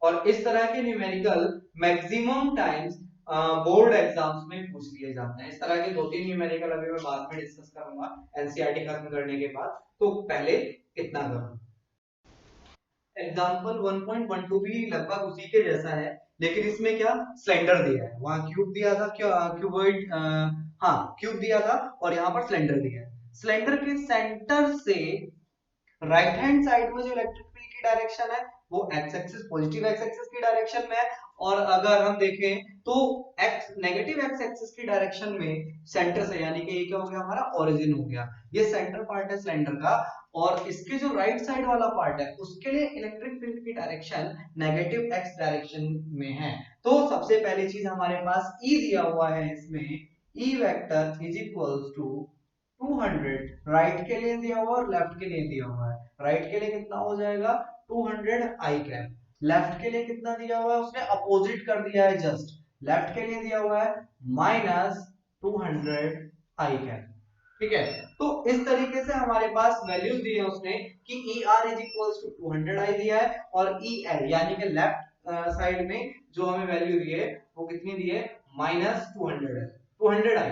और इस तरह के numerical maximum times board exams में पूछ लिए जाते हैं। इस तरह के दो तीन न्यूमेरिकल अभी मैं बाद में डिस्कस करूंगा एनसीईआरटी खत्म करने के बाद, तो पहले इतना करो। एग्जाम्पल 1.12 भी लगभग उसी के जैसा है, लेकिन इसमें क्या सिलेंडर दिया है, वहां क्यूब दिया था, क्यूबॉइड, हाँ क्यूब दिया था, और यहाँ पर सिलेंडर दिया है। सिलेंडर के सेंटर से राइट हैंड साइड में जो इलेक्ट्रिक फील्ड की डायरेक्शन है वो x axis, positive x axis की डायरेक्शन में है। और अगर हम देखें तो एक्स नेगेटिव एक्स एक्सिस की डायरेक्शन में सेंटर से, यानी कि ये क्या हो गया, हमारा ओरिजिन हो गया, ये सेंटर पार्ट है सिलेंडर का। और इसके जो राइट साइड वाला पार्ट है उसके लिए इलेक्ट्रिक फील्ड की डायरेक्शन नेगेटिव एक्स डायरेक्शन में है। तो सबसे पहली चीज हमारे पास ई दिया हुआ है, इसमें E vector is equals to 200, right के लिए दिया हुआ और लेफ्ट के लिए दिया हुआ है। राइट के लिए कितना हो जाएगा 200 आई कैप, लेफ्ट के लिए कितना दिया हुआ है, उसने अपोजिट कर दिया है जस्ट, लेफ्ट के लिए दिया हुआ है -200 आई कैप। ठीक है, तो इस तरीके से हमारे पास वैल्यूज दी है उसने कि E R is equals to 200 i दिया है, और ई एल यानी कि लेफ्ट साइड में जो हमें वैल्यू दी है वो कितनी दी है, -200 है, 200 आई।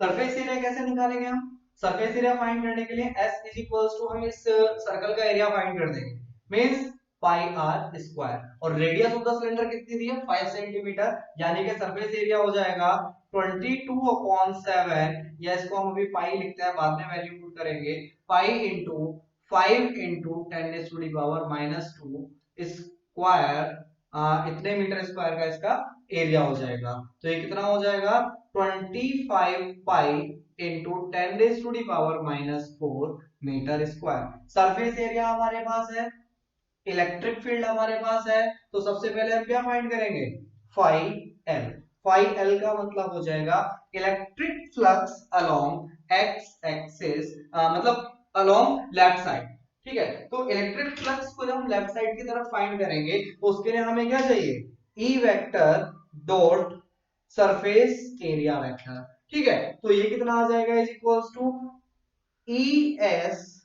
सरफेस एरिया कैसे निकालेंगे हम, सरफेस एरिया फाइंड करने के लिए S इज इक्वल्स टू हम इस सर्कल का एरिया फाइंड कर देंगे, मींस पाई आर स्क्वायर, और रेडियस ऑफ द सिलेंडर कितनी दी है 5 सेंटीमीटर, यानी कि सरफेस एरिया हो जाएगा 22/7, या इसको हम अभी पाई लिखते हैं, बाद में वैल्यू पुट करेंगे, पाई इंटू 5 इंटू 10⁻⁻2 स्क्वायर, इतने मीटर स्क्वायर का इसका एरिया हो जाएगा। तो ये कितना हो जाएगा 25 pi into 10⁻⁻4 metre square. Surface area हमारे पास है, इलेक्ट्रिक फील्ड हमारे पास है, तो सबसे पहले हम क्या फाइंड करेंगे, फाई एल। फाई एल का मतलब हो जाएगा electric flux along x axis, मतलब अलोंग लेफ्ट साइड। ठीक है, तो इलेक्ट्रिक फ्लक्स को जब हम लेफ्ट साइड की तरफ फाइंड करेंगे तो उसके लिए हमें क्या चाहिए, E vector dot surface area vector. ठीक है, तो ये कितना आ जाएगा, is equals to E S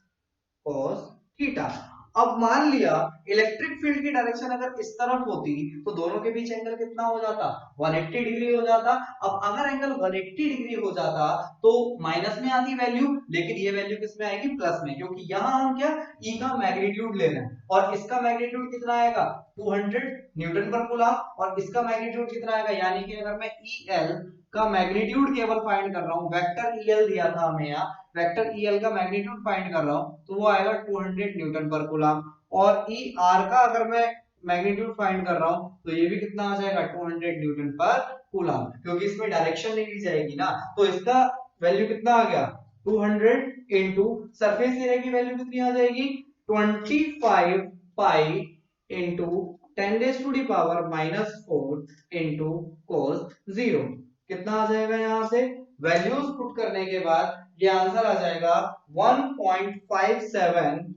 cos theta. अब मान लिया इलेक्ट्रिक फील्ड की डायरेक्शन अगर इस तरफ होती तो दोनों के बीच एंगल कितना हो जाता, 180 डिग्री हो जाता। अब अगर एंगल 180 डिग्री हो जाता तो माइनस में आती वैल्यू, लेकिन ये वैल्यू किस में आएगी, प्लस में, क्योंकि यहां हम क्या E का मैग्नीट्यूड ले रहे हैं, और इसका मैग्नीट्यूड कितना आएगा 200 न्यूटन पर कूलम, और इसका मैग्नीट्यूड कितना आएगा, यानी कि अगर मैं EL का मैग्नीट्यूड केवल फाइंड कर रहा हूं, वेक्टर EL दिया था हमें यहाँ, वेक्टर EL का मैग्नीट्यूड फाइंड कर रहा हूं, तो वो आएगा 200 न्यूटन पर कूलम। और ER का अगर मैं मैग्नीट्यूड फाइंड कर रहा हूं तो ये भी कितना आ जाएगा 200 न्यूटन पर कूलम, क्योंकि इसमें डायरेक्शन नहीं ली जाएगी ना, तो इसका वैल्यू कितना आ गया 200 इंटू सरफेस एरिया की वैल्यू कितनी आ जाएगी 25 पाई इंटू 10⁻⁻4 इंटू cos 0। कितना आ जाएगा, यहां से वैल्यूज पुट करने के बाद ये आंसर आ जाएगा 1.57,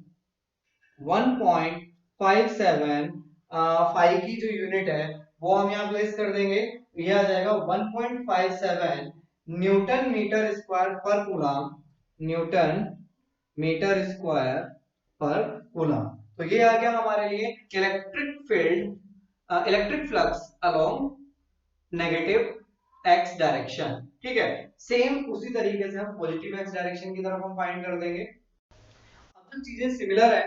1.57 फाई की जो यूनिट है वो हम यहाँ प्लेस कर देंगे, ये आ जाएगा 1.57 Newton metre square per coulomb, Newton metre square per coulomb. तो ये आ गया हमारे लिए electric field, electric flux along negative x direction. ठीक है, सेम उसी तरीके से हम पॉजिटिव एक्स डायरेक्शन की तरफ हम फाइंड कर देंगे। अब चीजें सिमिलर है,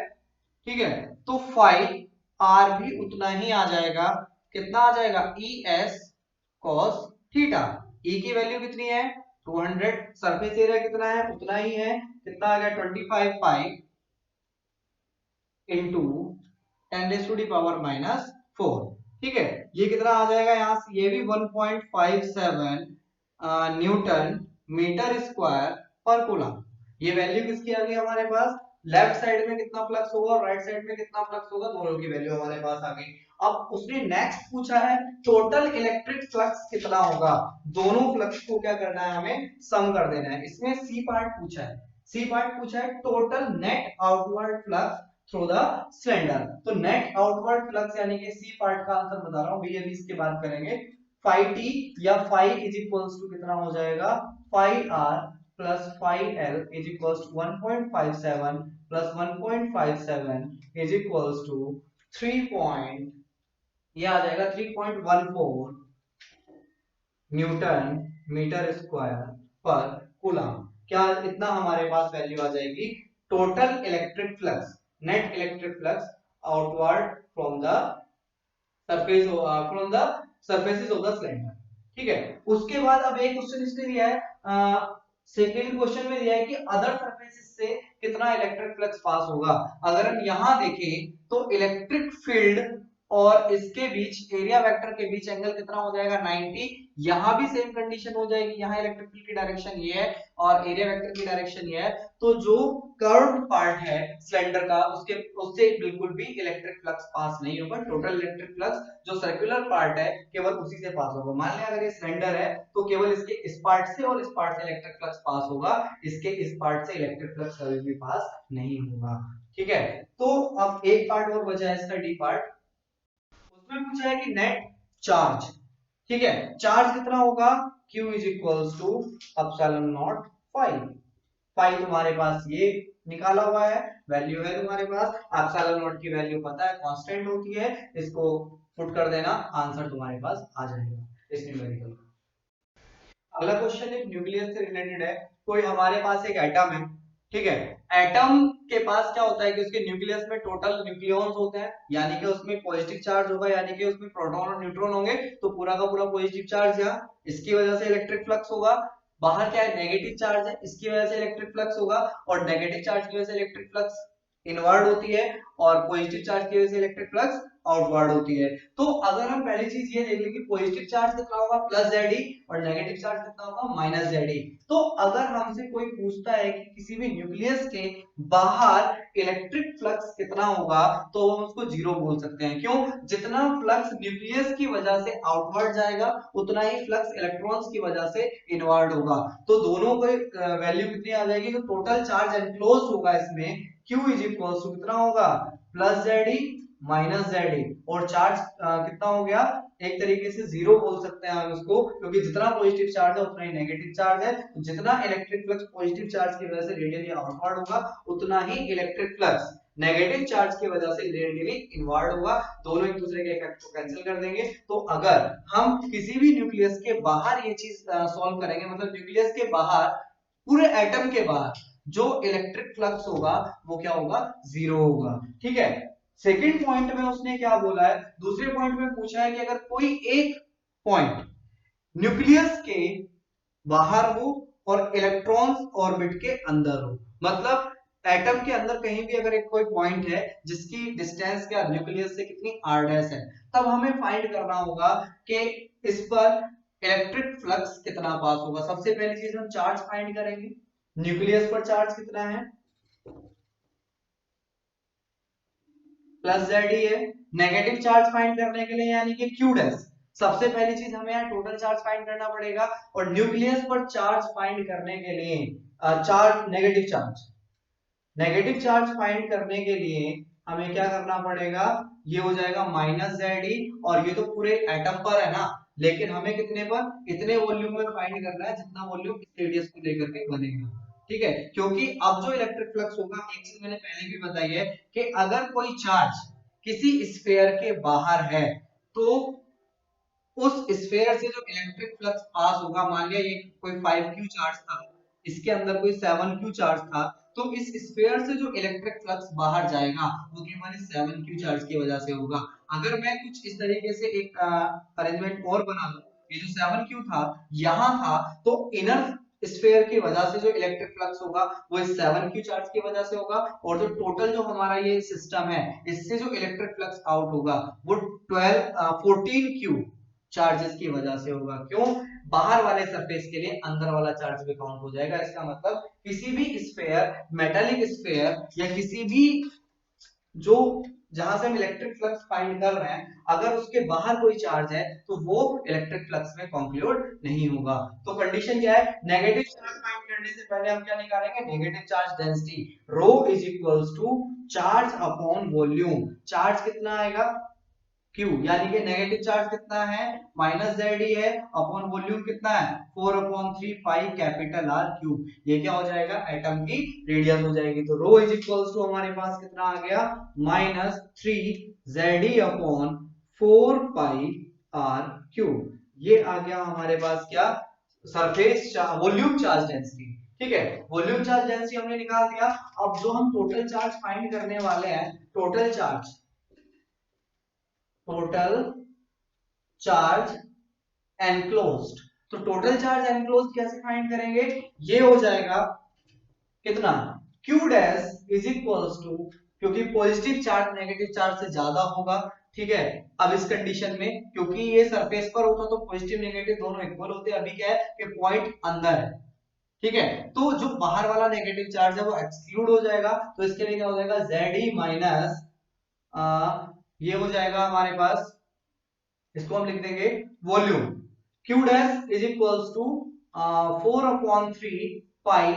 ठीक है, तो फाई आर भी उतना ही आ जाएगा, कितना आ जाएगा ई एस कॉस थीटा। ई की वैल्यू कितनी है 200, सरफेस एरिया कितना है उतना ही है, कितना आ गया 25 पाई इंटू 10⁻⁻⁴। ठीक है, ये कितना आ जाएगा यहाँ से, ये भी 1.57 Newton metre square per coulomb. ये वैल्यू किसकी आ गई हमारे पास, लेफ्ट साइड में कितना फ्लक्स होगा और राइट साइड में कितना फ्लक्स होगा, दोनों की वैल्यू हमारे पास आ गई। अब उसने नेक्स्ट पूछा है टोटल इलेक्ट्रिक फ्लक्स कितना होगा, दोनों फ्लक्स को क्या करना है, हमें सम कर देना है। इसमें सी पार्ट पूछा है, सी पार्ट पूछा है total net outward flux through the cylinder. तो नेट आउटवर्ड फ्लक्स यानी कि सी पार्ट का आंसर बता रहा हूं, भी अभी इसके बाद करेंगे। फाई टी या फाई इज इक्वल्स टू कितना हो जाएगा, phi R plus phi L is equals to 1.57 plus 1.57 is equals to 3 ये आ जाएगा 3.14 newton metre square per coulomb. क्या इतना हमारे पास वैल्यू आ जाएगी total electric flux, net electric flux outward from the surface, from the surfaces of the cylinder. ठीक है, उसके बाद अब एक क्वेश्चन इसने दिया है, सेकेंड क्वेश्चन में दिया है कि अदर सरफेसेस से कितना इलेक्ट्रिक फ्लक्स पास होगा। अगर हम यहां देखें तो इलेक्ट्रिक फील्ड और इसके बीच एरिया वेक्टर के बीच एंगल कितना हो जाएगा 90। यहां भी सेम कंडीशन हो जाएगी, यहां इलेक्ट्रिक फील्ड की डायरेक्शन ये है और एरिया वेक्टर की डायरेक्शन ये है, तो जो कर्व्ड पार्ट है सिलेंडर का उसके उससे बिल्कुल भी इलेक्ट्रिक फ्लक्स पास नहीं होगा। टोटल इलेक्ट्रिक फ्लक्स जो सर्कुलर पार्ट है केवल उसी से पास होगा। मान लिया अगर ये सिलेंडर है तो केवल इसके इस पार्ट से और इस पार्ट से इलेक्ट्रिक फ्लक्स पास होगा, इसके इस पार्ट से इलेक्ट्रिक फ्लक्स कभी भी पास नहीं होगा। ठीक है, तो अब एक पार्ट और बचा है इसका डी पार्ट, उसमें पूछा है कि नेट चार्ज। ठीक है, चार्ज कितना होगा, Q is equals to epsilon naught phi. Phi तुम्हारे पास ये निकाला हुआ है, वैल्यू है तुम्हारे पास, एप्सिलॉन नॉट की वैल्यू पता है कांस्टेंट होती है, इसको पुट कर देना, आंसर तुम्हारे पास आ जाएगा इस न्यूमेरिकल का। अगला क्वेश्चन एक न्यूक्लियस से रिलेटेड है। कोई हमारे पास एक एटम है, ठीक है, एटम के पास क्या होता है कि उसके न्यूक्लियस में टोटल न्यूक्लियॉन्स होते हैं, यानी कि उसमें पॉजिटिव चार्ज होगा, यानी कि उसमें प्रोटॉन और न्यूट्रॉन होंगे, तो पूरा का पूरा पॉजिटिव चार्ज यहाँ, इसकी वजह से इलेक्ट्रिक फ्लक्स होगा। बाहर क्या है, नेगेटिव चार्ज है, इसकी वजह से इलेक्ट्रिक फ्लक्स होगा, और नेगेटिव चार्ज की वजह से इलेक्ट्रिक फ्लक्स इनवर्ड होती है और पॉजिटिव चार्ज की वजह से इलेक्ट्रिक फ्लक्स आउटवर्ड होती है। तो अगर हम पहली चीज ये देख लें कि पॉजिटिव चार्ज कितना होगा प्लस जेडी और नेगेटिव चार्ज कितना होगा माइनस जेडी, तो अगर हमसे कोई पूछता है कि किसी भी न्यूक्लियस के बाहर इलेक्ट्रिक फ्लक्स कितना होगा, तो हम उसको जीरो बोल सकते हैं। क्यों, जितना फ्लक्स न्यूक्लियस की वजह से आउटवर्ड जाएगा उतना ही फ्लक्स इलेक्ट्रॉन्स की वजह से इनवर्ड होगा। तो दोनों को वैल्यू कितनी आ जाएगी, तो टोटल चार्ज एनक्लोज होगा इसमें, Q इज इक्वल टू कितना होगा प्लस जेडी माइनस जेडी, और चार्ज कितना हो गया, एक तरीके से जीरो बोल सकते हैं हम इसको, क्योंकि जितना पॉजिटिव चार्ज है उतना ही नेगेटिव चार्ज है, तो जितना इलेक्ट्रिक फ्लक्स पॉजिटिव चार्ज की वजह से रेडियली आउटवर्ड होगा उतना ही इलेक्ट्रिक फ्लक्स नेगेटिव चार्ज की वजह से रेडियली इनवर्ड होगा। दोनों एक दूसरे के इफेक्ट को कैंसिल कर देंगे। तो अगर हम किसी भी न्यूक्लियस के बाहर ये चीज सॉल्व करेंगे, मतलब न्यूक्लियस के बाहर पूरे एटम के बाहर जो इलेक्ट्रिक फ्लक्स होगा वो क्या होगा, जीरो होगा। ठीक है, सेकंड पॉइंट में उसने क्या बोला है, दूसरे पॉइंट में पूछा है कि अगर कोई एक पॉइंट न्यूक्लियस के बाहर हो और इलेक्ट्रॉन्स ऑर्बिट के अंदर हो, मतलब एटम के अंदर कहीं भी अगर एक कोई पॉइंट है जिसकी डिस्टेंस क्या न्यूक्लियस से कितनी r डैश है, तब हमें फाइंड करना होगा कि इस पर इलेक्ट्रिक फ्लक्स कितना पास होगा। सबसे पहली चीज हम चार्ज फाइंड करेंगे, न्यूक्लियस पर चार्ज कितना है प्लस जेड है। नेगेटिव चार्ज फाइंड करने के लिए यानी कि क्यू डैश, सबसे पहली चीज हमें यहाँ टोटल चार्ज फाइंड करना पड़ेगा, और न्यूक्लियस पर चार्ज फाइंड करने के लिए चार्ज नेगेटिव चार्ज फाइंड करने के लिए हमें क्या करना पड़ेगा, ये हो जाएगा माइनस जेड ई, और ये तो पूरे एटम पर है ना, लेकिन हमें कितने पर, इतने वॉल्यूम में फाइंड करना है जितना वॉल्यूम इस रेडियस को लेकर के बनेगा। ठीक है, क्योंकि अब जो इलेक्ट्रिक फ्लक्स होगा, एक चीज मैंने पहले भी बताई है कि अगर कोई चार्ज किसी स्फीयर के बाहर है तो उस स्फीयर से जो इलेक्ट्रिक फ्लक्स पास होगा, मान लिया ये कोई 5q चार्ज था, इसके अंदर कोई 7q चार्ज था, तो इस स्फीयर से जो इलेक्ट्रिक फ्लक्स बाहर जाएगा वो केवल इस 7q चार्ज की वजह से होगा। अगर मैं कुछ इस तरीके से एक अरेंजमेंट और बना दूं, ये जो 7q था यहाँ था, तो इनर स्फीयर की वजह से जो इलेक्ट्रिक फ्लक्स होगा वो इस 7q चार्ज की वजह से होगा, और जो टोटल जो हमारा ये सिस्टम है इससे जो इलेक्ट्रिक फ्लक्स आउट होगा वो 14q चार्जेस की वजह से होगा। क्यों? बाहर वाले सरफेस के लिए अंदर वाला चार्ज भी काउंट हो जाएगा। इसका मतलब किसी भी स्फीयर, मेटालिक स्फीयर या किसी भी जो जहां से हम इलेक्ट्रिक फ्लक्स फाइंड कर रहे हैं, अगर उसके बाहर कोई चार्ज है तो वो इलेक्ट्रिक फ्लक्स में कंक्लूड नहीं होगा। तो कंडीशन क्या है? नेगेटिव चार्ज फाइंड करने से पहले हम क्या निकालेंगे? Negative charge density rho is equals to charge upon volume. Charge कितना आएगा? Q, यानी कि नेगेटिव चार्ज कितना है? -ZD है, अपॉन वॉल्यूम कितना है? 4/3 पाई कैपिटल R क्यूब। ये क्या हो जाएगा? एटम की रेडियस हो जाएगी। तो रो इज इक्वल्स टू हमारे पास कितना आ गया? -3ZD अपॉन 4 पाई R क्यूब। ये आ गया हमारे पास क्या? Surface volume charge density. ठीक है, वॉल्यूम चार्ज डेंसिटी हमने निकाल दिया। अब जो हम टोटल चार्ज फाइंड करने वाले हैं, टोटल चार्ज एनक्लोज्ड। तो टोटल चार्ज एनक्लोज्ड कैसे फाइंड करेंगे? ये हो जाएगा कितना? Q dash is equals to, क्योंकि पॉजिटिव चार्ज नेगेटिव चार्ज से ज्यादा होगा। ठीक है, अब इस कंडीशन में क्योंकि ये सरफेस पर होता तो पॉजिटिव नेगेटिव दोनों इक्वल होते, अभी क्या है कि पॉइंट अंदर है। ठीक है, तो जो बाहर वाला नेगेटिव चार्ज है वो एक्सक्लूड हो जाएगा। तो इसके लिए क्या हो जाएगा? ZE माइनस ये हो जाएगा हमारे पास, इसको हम लिख देंगे volume. Q dash is equals to 4/3 pi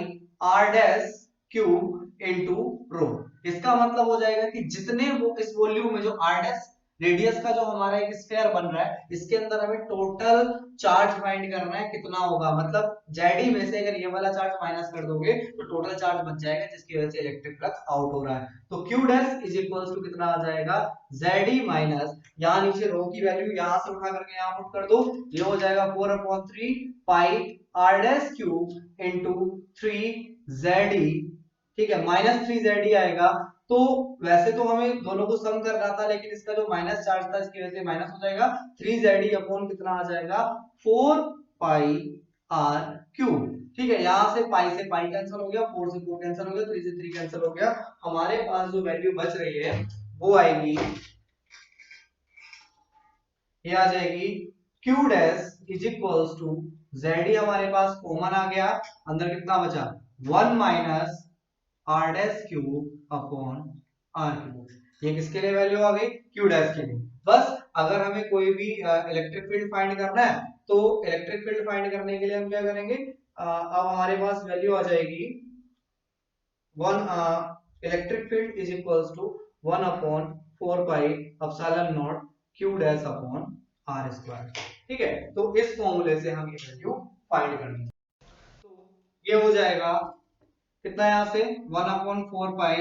R dash cube into rho. इसका मतलब हो जाएगा कि जितने वो इस वॉल्यूम में जो R डैश रेडियस का जो हमारा एक स्फीयर बन रहा है, इसके अंदर हमें टोटल चार्ज फाइंड करना है, कितना होगा? मतलब जेडी में से अगर ये वाला चार्ज माइनस कर दोगे तो टोटल चार्ज बच जाएगा, जिसकी वजह से इलेक्ट्रिक फ्लक्स आउट हो रहा है। तो Q dash is equals to कितना आ जाएगा? ZE माइनस, यहाँ नीचे रो की वैल्यू यहां से उठा करके यहाँ पुट कर दो, ये हो जाएगा 4/3 pi R dash cube into 3ZE। ठीक है, -3ZE आएगा। तो वैसे तो हमें दोनों को सम करना था, लेकिन इसका जो माइनस चार्ज था इसकी वजह से माइनस हो जाएगा। 3ZE अपॉन कितना आ जाएगा? 4 पाई R क्यूब। ठीक है, यहां से पाई कैंसिल हो गया, 4 से 4 कैंसिल हो गया, 3 से 3 कैंसिल हो गया। हमारे पास जो वैल्यू बच रही है वो आएगी, ये आ जाएगी Q dash is equals to ZD हमारे पास कॉमन आ गया, अंदर कितना बचा? 1 minus R dash cube upon R cube. ये किसके लिए वैल्यू आ गई? Q डैश के लिए। बस अगर हमें कोई भी इलेक्ट्रिक फील्ड फाइंड करना है तो इलेक्ट्रिक फील्ड फाइंड करने के लिए हम क्या करेंगे? अब हमारे पास वैल्यू आ जाएगी 1 electric field is equals to 1/4 pi epsilon not Q dash upon R square. ठीक है, तो इस फॉर्मूले से हम ये वैल्यू फाइंड करनी है। तो ये हो जाएगा कितना? यहां से 1/4 pi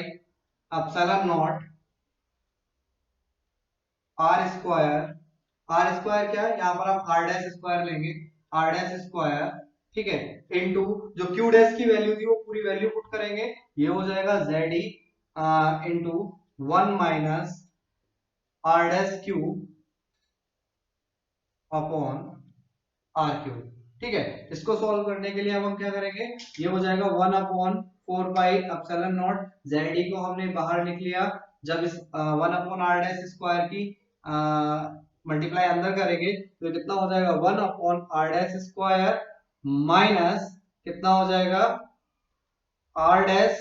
epsilon not R square. R square क्या है? यहाँ पर आप R डैश स्क्वायर लेंगे, R डैश स्क्वायर। ठीक है, इनटू जो Q डैश की वैल्यू थी वो पूरी वैल्यू पुट करेंगे, ये हो जाएगा ZE into 1 minus R dash cube upon R cube. ठीक है, इसको सॉल्व करने के लिए अब हम क्या करेंगे? ये हो जाएगा 1/4 पाई एप्सिलॉन नॉट, ZD को हमने बाहर लिख लिया। जब इस 1/R डैश स्क्वायर की मल्टीप्लाई अंदर करेंगे तो कितना हो जाएगा? 1/R डैश स्क्वायर माइनस कितना हो जाएगा? R dash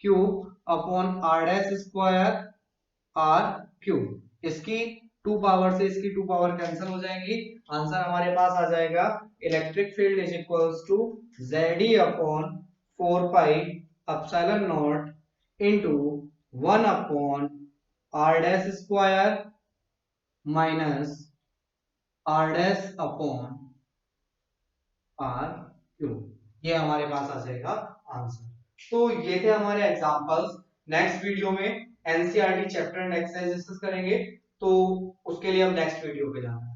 cube upon R dash square R cube. इसकी 2 पावर से इसकी 2 पावर कैंसिल हो जाएंगी। आंसर हमारे पास आ जाएगा electric field is equals to ZE upon 4 pi epsilon not into 1 upon R dash square minus R dash upon R cube. ये हमारे पास आ जाएगा आंसर। तो ये थे हमारे एग्जांपल्स। नेक्स्ट वीडियो में NCERT chapter and exercise discuss करेंगे, तो उसके लिए हम नेक्स्ट वीडियो पे जाना है।